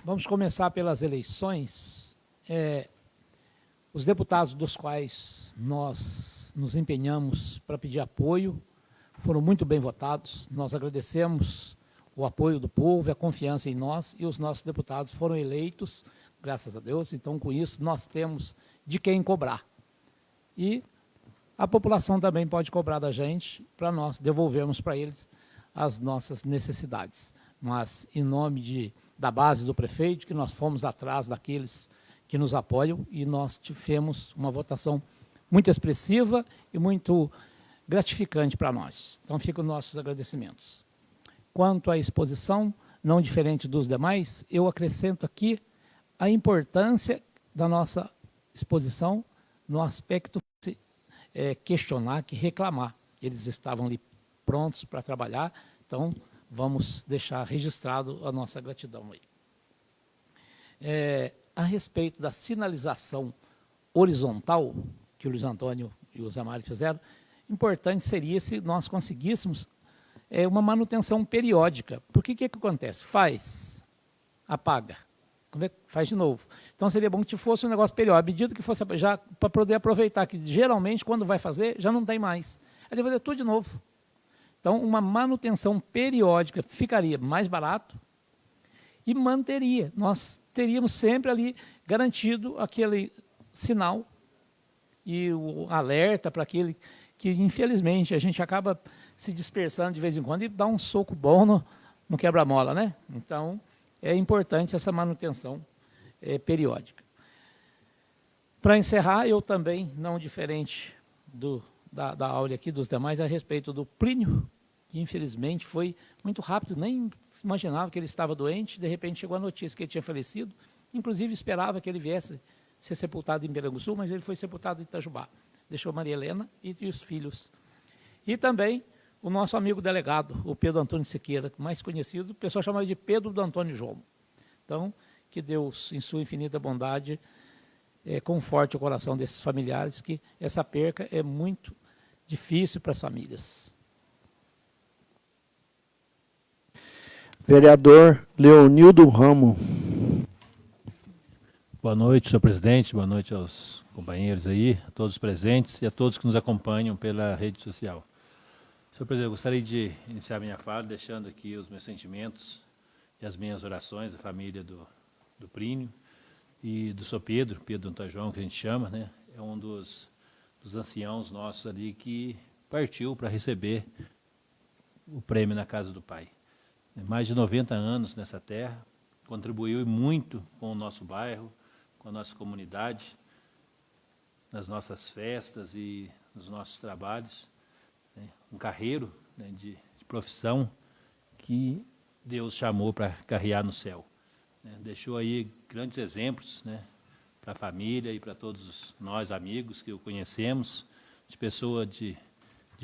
Vamos começar pelas eleições. Os deputados dos quais nós nos empenhamos para pedir apoio foram muito bem votados. Nós agradecemos o apoio do povo, a confiança em nós, e os nossos deputados foram eleitos, graças a Deus. Então, com isso, nós temos de quem cobrar. E a população também pode cobrar da gente, para nós devolvermos para eles as nossas necessidades. Mas, em nome da base do prefeito, que nós fomos atrás daqueles que nos apoiam, e nós tivemos uma votação muito expressiva e muito gratificante para nós. Então, ficam nossos agradecimentos. Quanto à exposição, não diferente dos demais, eu acrescento aqui a importância da nossa exposição no aspecto de questionar, que reclamar. Eles estavam ali prontos para trabalhar, então vamos deixar registrado a nossa gratidão aí. A respeito da sinalização horizontal, que o Luiz Antônio e o Zé Mário fizeram, importante seria se nós conseguíssemos uma manutenção periódica. Porque o que acontece? Faz, apaga, faz de novo. Então seria bom que fosse um negócio periódico, à medida que fosse, já para poder aproveitar, que geralmente quando vai fazer, já não tem mais. Aí vai fazer tudo de novo. Então uma manutenção periódica ficaria mais barato e manteria. Nós teríamos sempre ali garantido aquele sinal e o alerta para aquele que, infelizmente, a gente acaba se dispersando de vez em quando e dá um soco bom no quebra-mola, né? Então, é importante essa manutenção periódica. Para encerrar, eu também, não diferente da aula aqui dos demais, a respeito do Plínio, que infelizmente foi muito rápido, nem imaginava que ele estava doente, de repente chegou a notícia que ele tinha falecido, inclusive esperava que ele viesse ser sepultado em Piranguçu, mas ele foi sepultado em Itajubá. Deixou Maria Helena e os filhos. E também o nosso amigo delegado, o Pedro Antônio Siqueira, mais conhecido, o pessoal chama de Pedro do Antônio João. Então, que Deus, em sua infinita bondade, conforte o coração desses familiares, que essa perca é muito difícil para as famílias. Vereador Leonildo Ramo. Boa noite, senhor presidente, boa noite aos companheiros aí, a todos os presentes e a todos que nos acompanham pela rede social. Senhor presidente, eu gostaria de iniciar minha fala deixando aqui os meus sentimentos e as minhas orações da família do Plínio e do senhor Pedro Antônio João, que a gente chama, né? É um dos anciãos nossos ali que partiu para receber o prêmio na casa do Pai. Mais de 90 anos nessa terra, contribuiu muito com o nosso bairro, com a nossa comunidade, nas nossas festas e nos nossos trabalhos. Um carreiro, né, de profissão que Deus chamou para carrear no céu. Deixou aí grandes exemplos, né, para a família e para todos nós amigos que o conhecemos, de pessoa de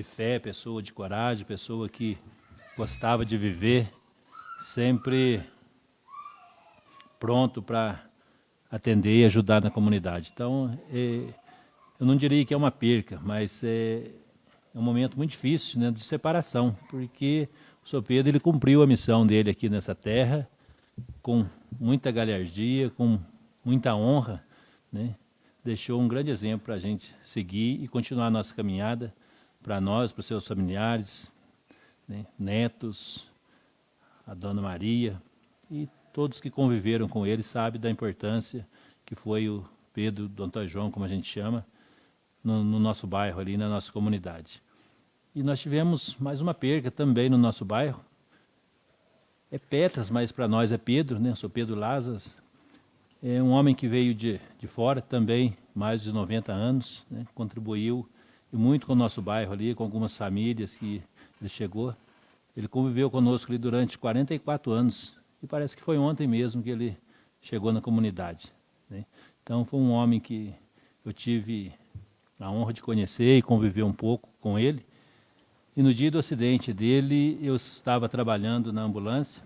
fé, pessoa de coragem, pessoa que gostava de viver, sempre pronto para atender e ajudar na comunidade. Então, eu não diria que é uma perca, mas é um momento muito difícil, né, de separação, porque o senhor Pedro ele cumpriu a missão dele aqui nessa terra com muita galhardia, com muita honra, né, deixou um grande exemplo para a gente seguir e continuar a nossa caminhada, para nós, para os seus familiares, né, netos, a dona Maria e todos que conviveram com ele sabem da importância que foi o Pedro do Antônio João, como a gente chama, no nosso bairro ali, na nossa comunidade. E nós tivemos mais uma perca também no nosso bairro. É Petras, mas para nós é Pedro, né? Sou Pedro Lazas. É um homem que veio de fora também, mais de 90 anos, né? Contribuiu e muito com o nosso bairro ali, com algumas famílias que ele chegou. Ele conviveu conosco ali durante 44 anos. E parece que foi ontem mesmo que ele chegou na comunidade, né? Então, foi um homem que eu tive a honra de conhecer e conviver um pouco com ele. E no dia do acidente dele, eu estava trabalhando na ambulância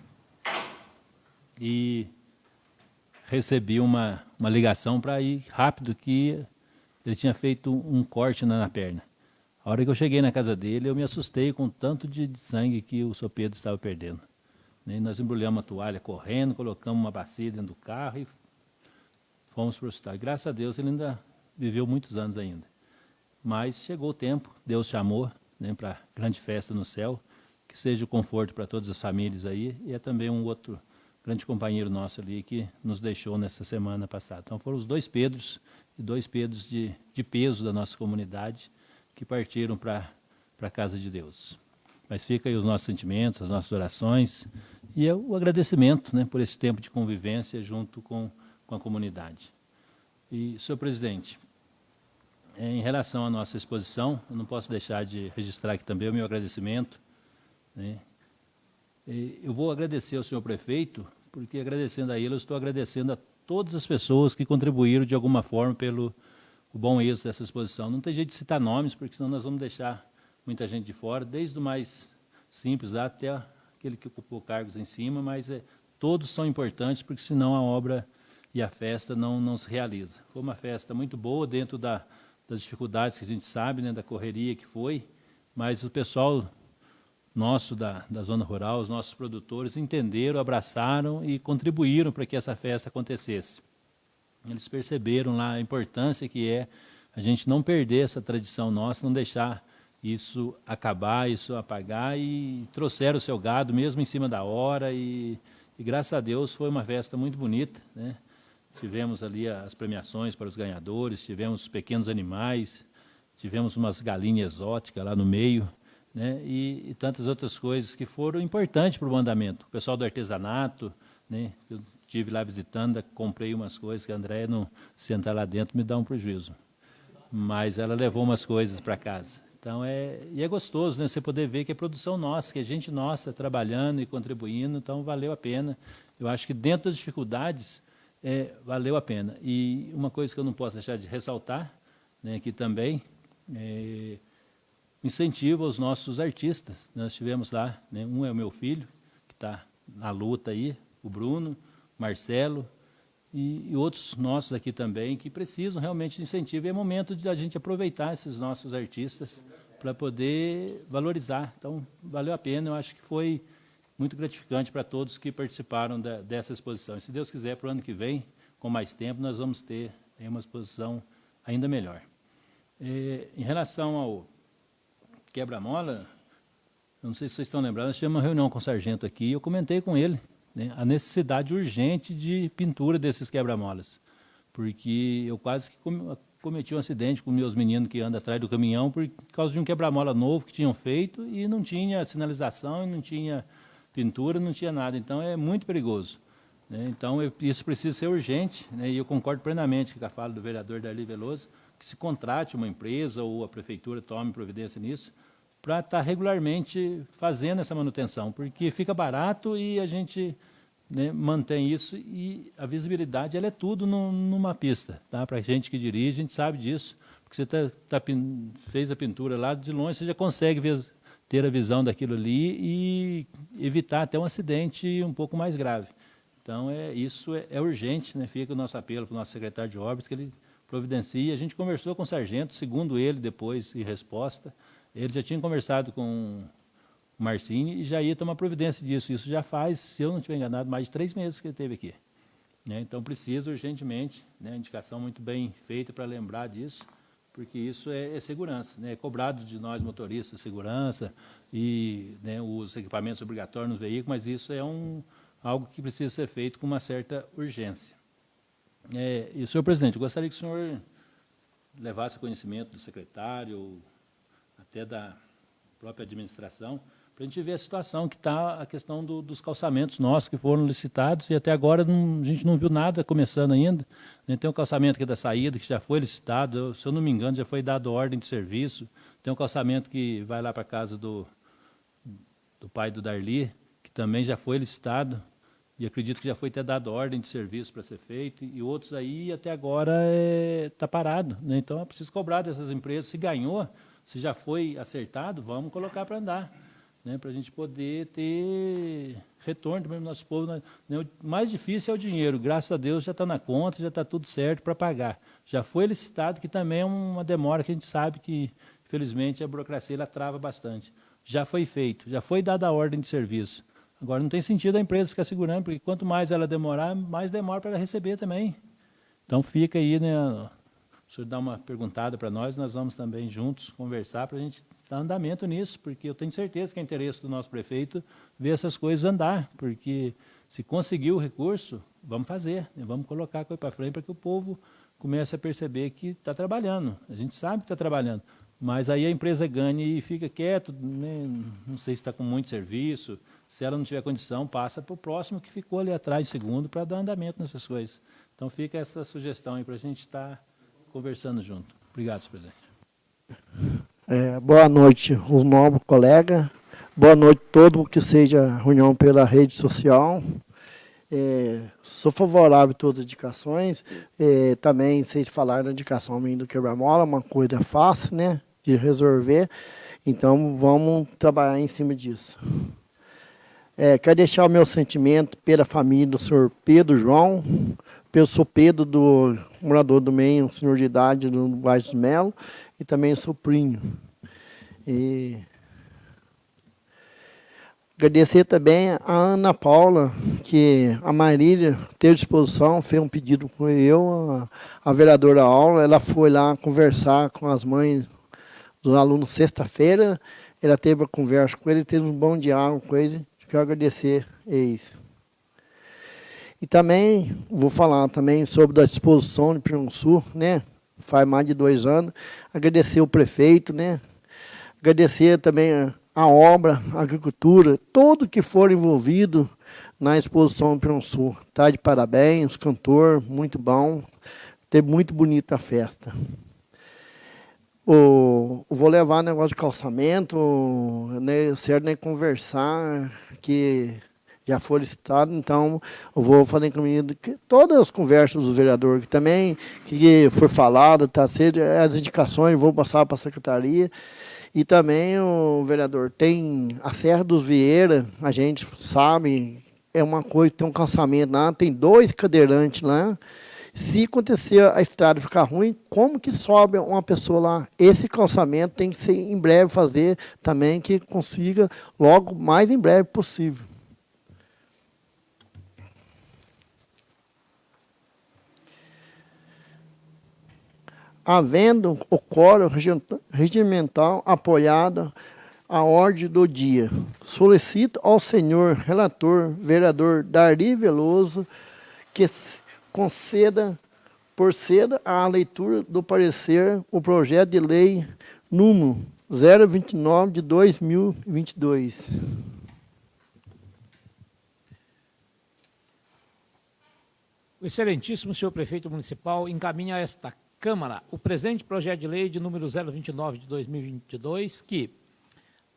e recebi uma ligação para ir rápido, que ele tinha feito um corte na perna. A hora que eu cheguei na casa dele, eu me assustei com o tanto de sangue que o senhor Pedro estava perdendo. E nós embrulhamos a toalha correndo, colocamos uma bacia dentro do carro e fomos para o hospital. E, graças a Deus, ele ainda viveu muitos anos ainda. Mas chegou o tempo, Deus chamou, né, para a grande festa no céu, que seja o conforto para todas as famílias aí, e é também um outro grande companheiro nosso ali que nos deixou nessa semana passada. Então foram os dois Pedros, e dois Pedros de peso da nossa comunidade, que partiram para a casa de Deus. Mas fica aí os nossos sentimentos, as nossas orações, e é o agradecimento, né, por esse tempo de convivência junto com a comunidade. E, senhor presidente, em relação à nossa exposição, eu não posso deixar de registrar aqui também o meu agradecimento, né, Eu vou agradecer ao senhor prefeito, porque agradecendo a ele, eu estou agradecendo a todas as pessoas que contribuíram de alguma forma pelo o bom êxito dessa exposição. Não tem jeito de citar nomes, porque senão nós vamos deixar muita gente de fora, desde o mais simples lá até aquele que ocupou cargos em cima, mas todos são importantes, porque senão a obra e a festa não se realiza. Foi uma festa muito boa, dentro das dificuldades que a gente sabe, né, da correria que foi, mas o pessoal nosso da zona rural, os nossos produtores, entenderam, abraçaram e contribuíram para que essa festa acontecesse. Eles perceberam lá a importância que é a gente não perder essa tradição nossa, não deixar isso acabar, isso apagar, e trouxeram o seu gado mesmo em cima da hora, e graças a Deus foi uma festa muito bonita, né? Tivemos ali as premiações para os ganhadores, tivemos pequenos animais, tivemos umas galinhas exóticas lá no meio, né? E tantas outras coisas que foram importantes para o andamento. O pessoal do artesanato, né? Eu estive lá visitando, comprei umas coisas que a Andréia, não sentar lá dentro, me dá um prejuízo. Mas ela levou umas coisas para casa. Então, e é gostoso, né, você poder ver que é produção nossa, que é gente nossa trabalhando e contribuindo, então valeu a pena. Eu acho que dentro das dificuldades, valeu a pena. E uma coisa que eu não posso deixar de ressaltar, né, aqui também, incentivo aos nossos artistas. Nós tivemos lá, né, um é o meu filho, que está na luta aí, o Bruno, Marcelo, e outros nossos aqui também, que precisam realmente de incentivo. E é momento de a gente aproveitar esses nossos artistas para poder valorizar. Então, valeu a pena, eu acho que foi muito gratificante para todos que participaram dessa exposição. E, se Deus quiser, para o ano que vem, com mais tempo, nós vamos ter uma exposição ainda melhor. Em relação ao quebra-mola, não sei se vocês estão lembrados, nós tivemos uma reunião com o sargento aqui, e eu comentei com ele, né, a necessidade urgente de pintura desses quebra-molas, porque eu quase que cometi um acidente com meus meninos que andam atrás do caminhão por causa de um quebra-mola novo que tinham feito e não tinha sinalização, não tinha pintura, não tinha nada. Então, é muito perigoso, né? Então, isso precisa ser urgente, né? E eu concordo plenamente com a fala do vereador Darli Veloso, que se contrate uma empresa ou a prefeitura tome providência nisso, para estar regularmente fazendo essa manutenção, porque fica barato e a gente, né, mantém isso, e a visibilidade ela é tudo numa pista, tá? Para a gente que dirige, a gente sabe disso, porque você fez a pintura lá de longe, você já consegue ter a visão daquilo ali e evitar até um acidente um pouco mais grave. Então, isso é urgente, né? Fica o nosso apelo para o nosso secretário de obras, que ele providencie. A gente conversou com o sargento, segundo ele, depois, em resposta, ele já tinha conversado com o Marcini e já ia tomar providência disso. Isso já faz, se eu não estiver enganado, mais de 3 meses que ele esteve aqui, né? Então, precisa urgentemente, né, indicação muito bem feita para lembrar disso, porque isso é segurança, né? É cobrado de nós motoristas segurança e, né, os equipamentos obrigatórios nos veículos, mas isso é algo que precisa ser feito com uma certa urgência. E, senhor presidente, eu gostaria que o senhor levasse conhecimento do secretário, até da própria administração, para a gente ver a situação que está a questão dos calçamentos nossos que foram licitados, e até agora a gente não viu nada começando ainda. Tem um calçamento aqui da saída, que já foi licitado, se eu não me engano, já foi dado ordem de serviço. Tem um calçamento que vai lá para a casa do pai do Darli, que também já foi licitado, e acredito que já foi até dado ordem de serviço para ser feito, e outros aí até agora está parado, né? Então é preciso cobrar dessas empresas, se ganhou, se já foi acertado, vamos colocar para andar, né, para a gente poder ter retorno do nosso povo, né? O mais difícil é o dinheiro, graças a Deus já está na conta, já está tudo certo para pagar. Já foi licitado, que também é uma demora que a gente sabe que, infelizmente, a burocracia ela trava bastante. Já foi feito, já foi dada a ordem de serviço. Agora, não tem sentido a empresa ficar segurando, porque quanto mais ela demorar, mais demora para ela receber também. Então, fica aí, né, o senhor dá uma perguntada para nós vamos também juntos conversar para a gente dar andamento nisso, porque eu tenho certeza que é interesse do nosso prefeito ver essas coisas andar, porque se conseguir o recurso, vamos fazer, né, vamos colocar a coisa para frente para que o povo comece a perceber que está trabalhando. A gente sabe que está trabalhando, mas aí a empresa ganha e fica quieto, né, não sei se está com muito serviço, se ela não tiver condição, passa para o próximo que ficou ali atrás, segundo, para dar andamento nessas coisas. Então fica essa sugestão aí para a gente estar conversando junto. Obrigado, senhor presidente. Boa noite, os novos colegas. Boa noite a todo mundo que seja reunião pela rede social. Sou favorável a todas as indicações. Também vocês falaram da indicação do quebra-mola, uma coisa fácil, né, de resolver. Então, vamos trabalhar em cima disso. Quero deixar o meu sentimento pela família do senhor Pedro João, pelo sou Pedro, do morador do meio, senhor de idade do bairro dos Melo, e também sou Prinho. Agradecer também a Ana Paula, que a Marília teve disposição, fez um pedido com eu, a vereadora Aula, ela foi lá conversar com as mães dos alunos sexta-feira, ela teve a conversa com ele, teve um bom diálogo com ele, quero agradecer isso. E também, vou falar também sobre a disposição de Pernambuco Sul, né, faz mais de 2 anos, agradecer o prefeito, né, agradecer também a obra, a agricultura, todo que for envolvido na exposição do Pernambuco Sul. Está de parabéns, cantor, muito bom, teve muito bonita a festa. Vou levar negócio de calçamento, né, certo, né, conversar, que já foi licitado, então eu vou fazer comigo que todas as conversas do vereador, que também que foi falado, tá sendo as indicações, vou passar para a secretaria. E também o vereador tem a Serra dos Vieira, a gente sabe, é uma coisa, tem um calçamento lá, tem 2 cadeirantes lá. Se acontecer a estrada ficar ruim, como que sobe uma pessoa lá? Esse calçamento tem que ser em breve fazer também, que consiga logo mais em breve possível. Havendo o quórum regimental apoiado a ordem do dia, solicito ao senhor relator, vereador Dari Veloso, que conceda a leitura do parecer o projeto de lei número 029 de 2022. O excelentíssimo senhor prefeito municipal encaminha a esta Câmara o presente projeto de lei de número 029 de 2022, que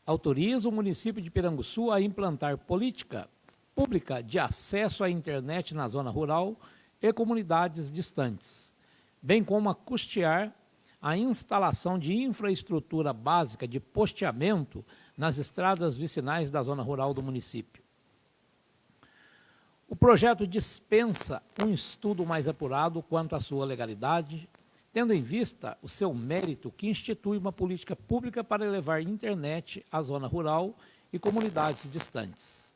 autoriza o município de Piranguçu a implantar política pública de acesso à internet na zona rural e comunidades distantes, bem como a custear a instalação de infraestrutura básica de posteamento nas estradas vicinais da zona rural do município. O projeto dispensa um estudo mais apurado quanto à sua legalidade, tendo em vista o seu mérito que institui uma política pública para levar internet à zona rural e comunidades distantes.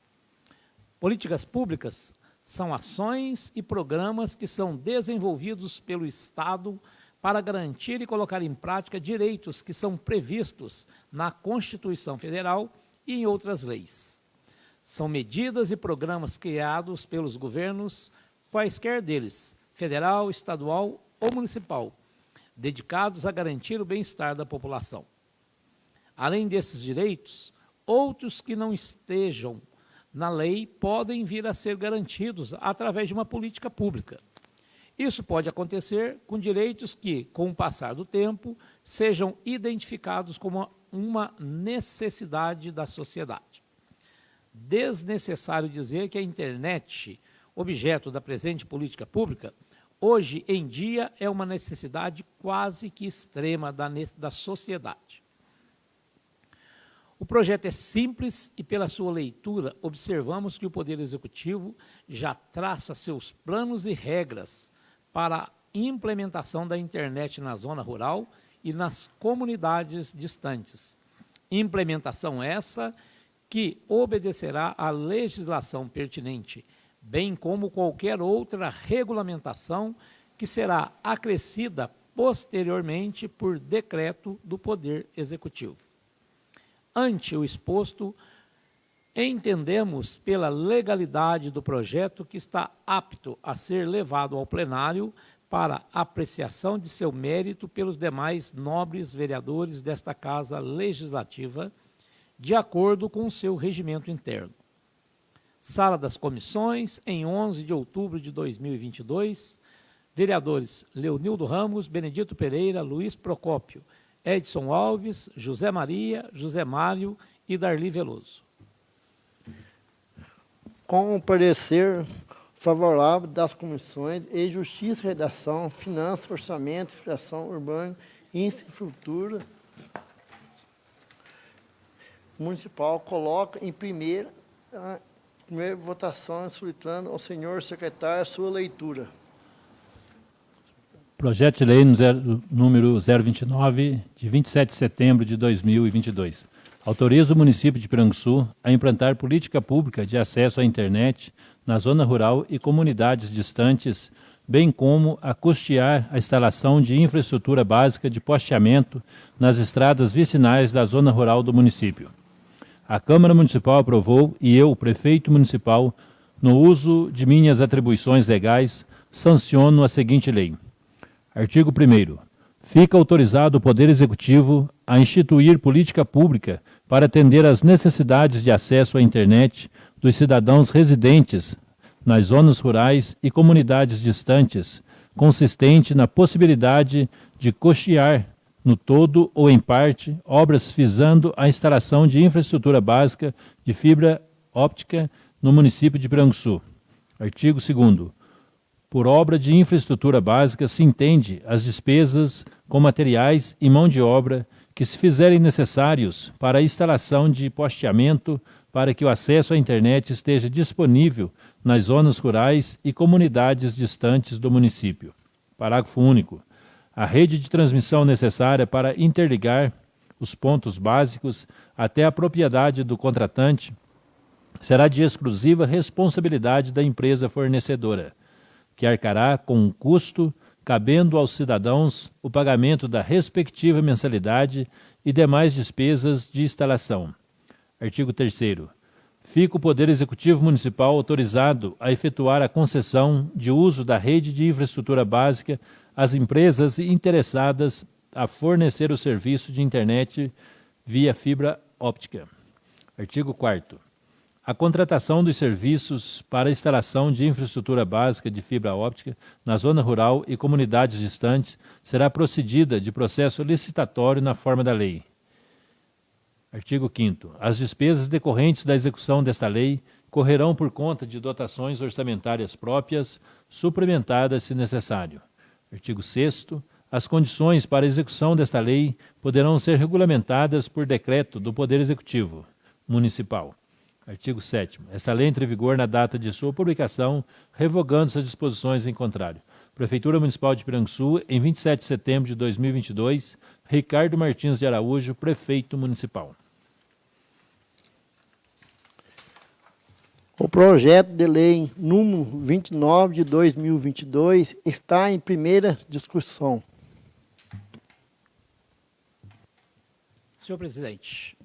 Políticas públicas são ações e programas que são desenvolvidos pelo Estado para garantir e colocar em prática direitos que são previstos na Constituição Federal e em outras leis. São medidas e programas criados pelos governos, quaisquer deles, federal, estadual ou municipal, dedicados a garantir o bem-estar da população. Além desses direitos, outros que não estejam na lei podem vir a ser garantidos através de uma política pública. Isso pode acontecer com direitos que, com o passar do tempo, sejam identificados como uma necessidade da sociedade. Desnecessário dizer que a internet, objeto da presente política pública, hoje em dia é uma necessidade quase que extrema da sociedade. O projeto é simples e, pela sua leitura, observamos que o Poder Executivo já traça seus planos e regras para a implementação da internet na zona rural e nas comunidades distantes. Implementação essa que obedecerá à legislação pertinente, bem como qualquer outra regulamentação que será acrescida posteriormente por decreto do Poder Executivo. Ante o exposto, entendemos pela legalidade do projeto que está apto a ser levado ao plenário para apreciação de seu mérito pelos demais nobres vereadores desta Casa Legislativa, de acordo com o seu regimento interno. Sala das Comissões, em 11 de outubro de 2022, vereadores Leonildo Ramos, Benedito Pereira, Luiz Procópio, Edson Alves, José Maria, José Mário e Darli Veloso. Com o parecer favorável das comissões de Justiça, Redação, Finanças, Orçamento, Infração Urbana e Infraestrutura Municipal, coloca em primeira votação, solicitando ao senhor secretário sua leitura. Projeto de lei número 029, de 27 de setembro de 2022. Autoriza o município de Piranguçu a implantar política pública de acesso à internet na zona rural e comunidades distantes, bem como a custear a instalação de infraestrutura básica de posteamento nas estradas vicinais da zona rural do município. A Câmara Municipal aprovou e eu, prefeito municipal, no uso de minhas atribuições legais, sanciono a seguinte lei. Artigo 1º. Fica autorizado o Poder Executivo a instituir política pública para atender às necessidades de acesso à internet dos cidadãos residentes nas zonas rurais e comunidades distantes, consistente na possibilidade de custear, no todo ou em parte, obras visando a instalação de infraestrutura básica de fibra óptica no município de Piranguçu. Artigo 2º. Por obra de infraestrutura básica se entende as despesas com materiais e mão de obra que se fizerem necessários para a instalação de posteamento para que o acesso à internet esteja disponível nas zonas rurais e comunidades distantes do município. Parágrafo único. A rede de transmissão necessária para interligar os pontos básicos até a propriedade do contratante será de exclusiva responsabilidade da empresa fornecedora, que arcará com um custo, cabendo aos cidadãos o pagamento da respectiva mensalidade e demais despesas de instalação. Artigo 3º. Fica o Poder Executivo Municipal autorizado a efetuar a concessão de uso da rede de infraestrutura básica às empresas interessadas a fornecer o serviço de internet via fibra óptica. Artigo 4º. A contratação dos serviços para a instalação de infraestrutura básica de fibra óptica na zona rural e comunidades distantes será procedida de processo licitatório na forma da lei. Artigo 5º. As despesas decorrentes da execução desta lei correrão por conta de dotações orçamentárias próprias, suplementadas se necessário. Artigo 6º. As condições para a execução desta lei poderão ser regulamentadas por decreto do Poder Executivo Municipal. Artigo 7º. Esta lei entra em vigor na data de sua publicação, revogando-se as disposições em contrário. Prefeitura Municipal de Piranguçu, em 27 de setembro de 2022, Ricardo Martins de Araújo, Prefeito Municipal. O projeto de lei número 29 de 2022 está em primeira discussão. Senhor presidente,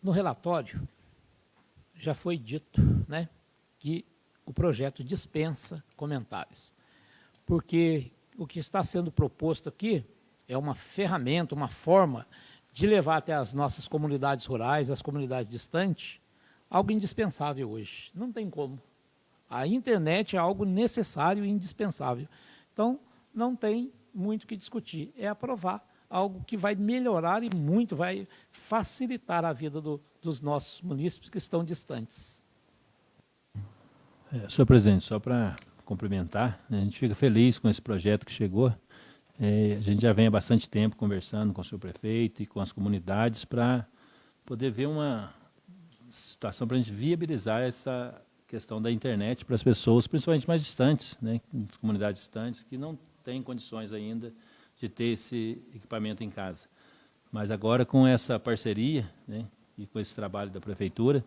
no relatório já foi dito, né, que o projeto dispensa comentários, porque o que está sendo proposto aqui é uma ferramenta, uma forma de levar até as nossas comunidades rurais, as comunidades distantes, algo indispensável hoje. Não tem como. A internet é algo necessário e indispensável. Então, não tem muito o que discutir. É aprovar algo que vai melhorar e muito, vai facilitar a vida dos nossos munícipes que estão distantes. Senhor presidente, só para complementar, a gente fica feliz com esse projeto que chegou. A gente já vem há bastante tempo conversando com o senhor prefeito e com as comunidades para poder ver uma situação para a gente viabilizar essa questão da internet para as pessoas, principalmente mais distantes, né, comunidades distantes, que não têm condições ainda de ter esse equipamento em casa. Mas agora, com essa parceria, né, e com esse trabalho da prefeitura,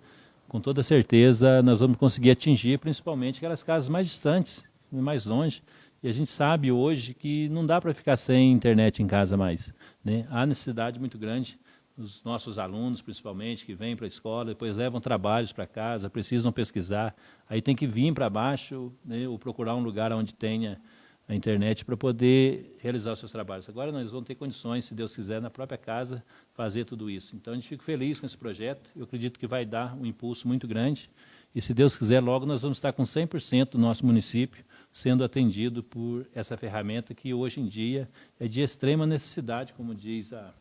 com toda certeza nós vamos conseguir atingir principalmente aquelas casas mais distantes, mais longe. E a gente sabe hoje que não dá para ficar sem internet em casa mais, né? Há necessidade muito grande. Os nossos alunos, principalmente, que vêm para a escola, depois levam trabalhos para casa, precisam pesquisar, aí tem que vir para baixo, né, ou procurar um lugar onde tenha a internet para poder realizar os seus trabalhos. Agora nós vamos ter condições, se Deus quiser, na própria casa, fazer tudo isso. Então a gente fica feliz com esse projeto, eu acredito que vai dar um impulso muito grande, e se Deus quiser, logo nós vamos estar com 100% do nosso município sendo atendido por essa ferramenta que hoje em dia é de extrema necessidade, como diz a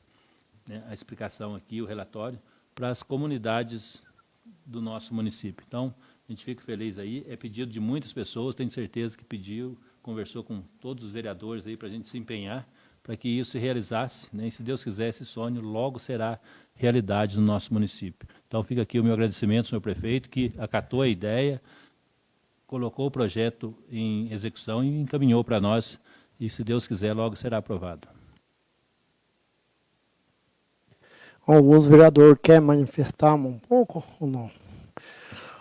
né, a explicação aqui, o relatório, para as comunidades do nosso município. Então, a gente fica feliz aí, é pedido de muitas pessoas, tenho certeza que pediu, conversou com todos os vereadores aí para a gente se empenhar, para que isso se realizasse, né, e se Deus quiser, esse sonho logo será realidade no nosso município. Então, fica aqui o meu agradecimento, senhor prefeito, que acatou a ideia, colocou o projeto em execução e encaminhou para nós, e se Deus quiser, logo será aprovado. Alguns vereadores querem manifestar um pouco ou não?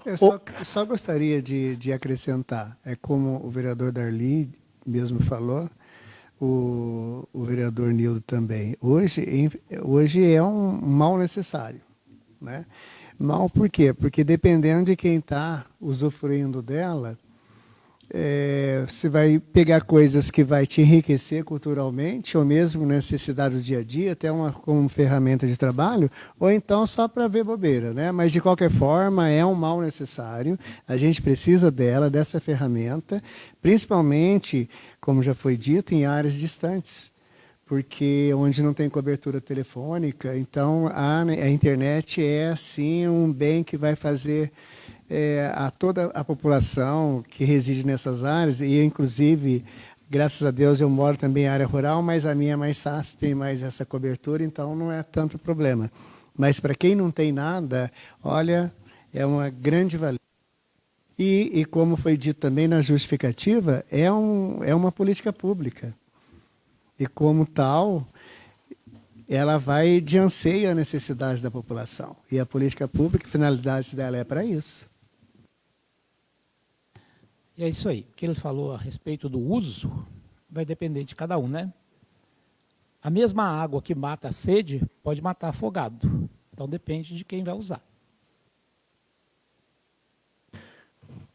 Eu só gostaria de acrescentar, é como o vereador Darli mesmo falou, o vereador Nildo também. Hoje é um mal necessário, né? Mal por quê? Porque dependendo de quem está usufruindo dela, você vai pegar coisas que vai te enriquecer culturalmente, ou mesmo necessidade do dia a dia, até como ferramenta de trabalho, ou então só para ver bobeira, né? Mas, de qualquer forma, é um mal necessário. A gente precisa dessa ferramenta, principalmente, como já foi dito, em áreas distantes, porque onde não tem cobertura telefônica, então a internet é, sim, um bem que vai fazer a toda a população que reside nessas áreas, e inclusive, graças a Deus, eu moro também em área rural, mas a minha é mais fácil, tem mais essa cobertura, então não é tanto problema. Mas para quem não tem nada, olha, é uma grande valia. E como foi dito também na justificativa, é uma política pública. E como tal, ela vai de anseio à necessidade da população. E a política pública, a finalidade dela é para isso. E é isso aí. O que ele falou a respeito do uso vai depender de cada um, né? A mesma água que mata a sede pode matar afogado. Então depende de quem vai usar.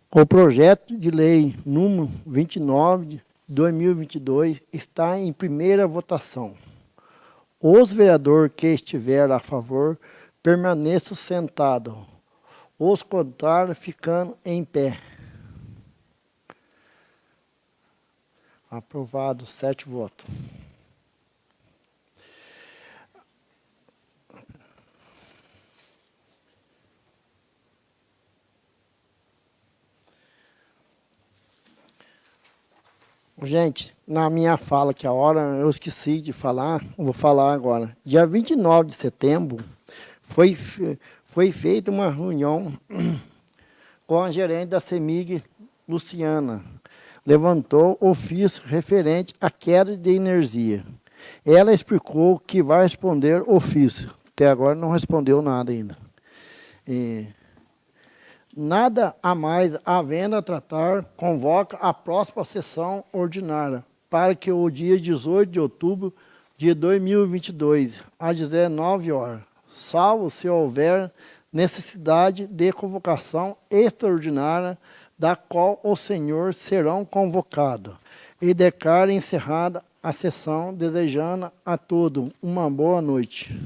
O projeto de lei número 29 de 2022 está em primeira votação. Os vereadores que estiverem a favor permaneçam sentados. Os contrários ficando em pé. Aprovado, 7 votos. Gente, na minha fala que a hora eu esqueci de falar, vou falar agora. Dia 29 de setembro foi feita uma reunião com a gerente da CEMIG, Luciana. Levantou ofício referente à queda de energia. Ela explicou que vai responder ofício. Até agora não respondeu nada ainda. Nada a mais havendo a tratar, convoca a próxima sessão ordinária para que o dia 18 de outubro de 2022, às 19 horas, salvo se houver necessidade de convocação extraordinária, da qual o senhor serão convocados, e declara encerrada a sessão, desejando a todos uma boa noite.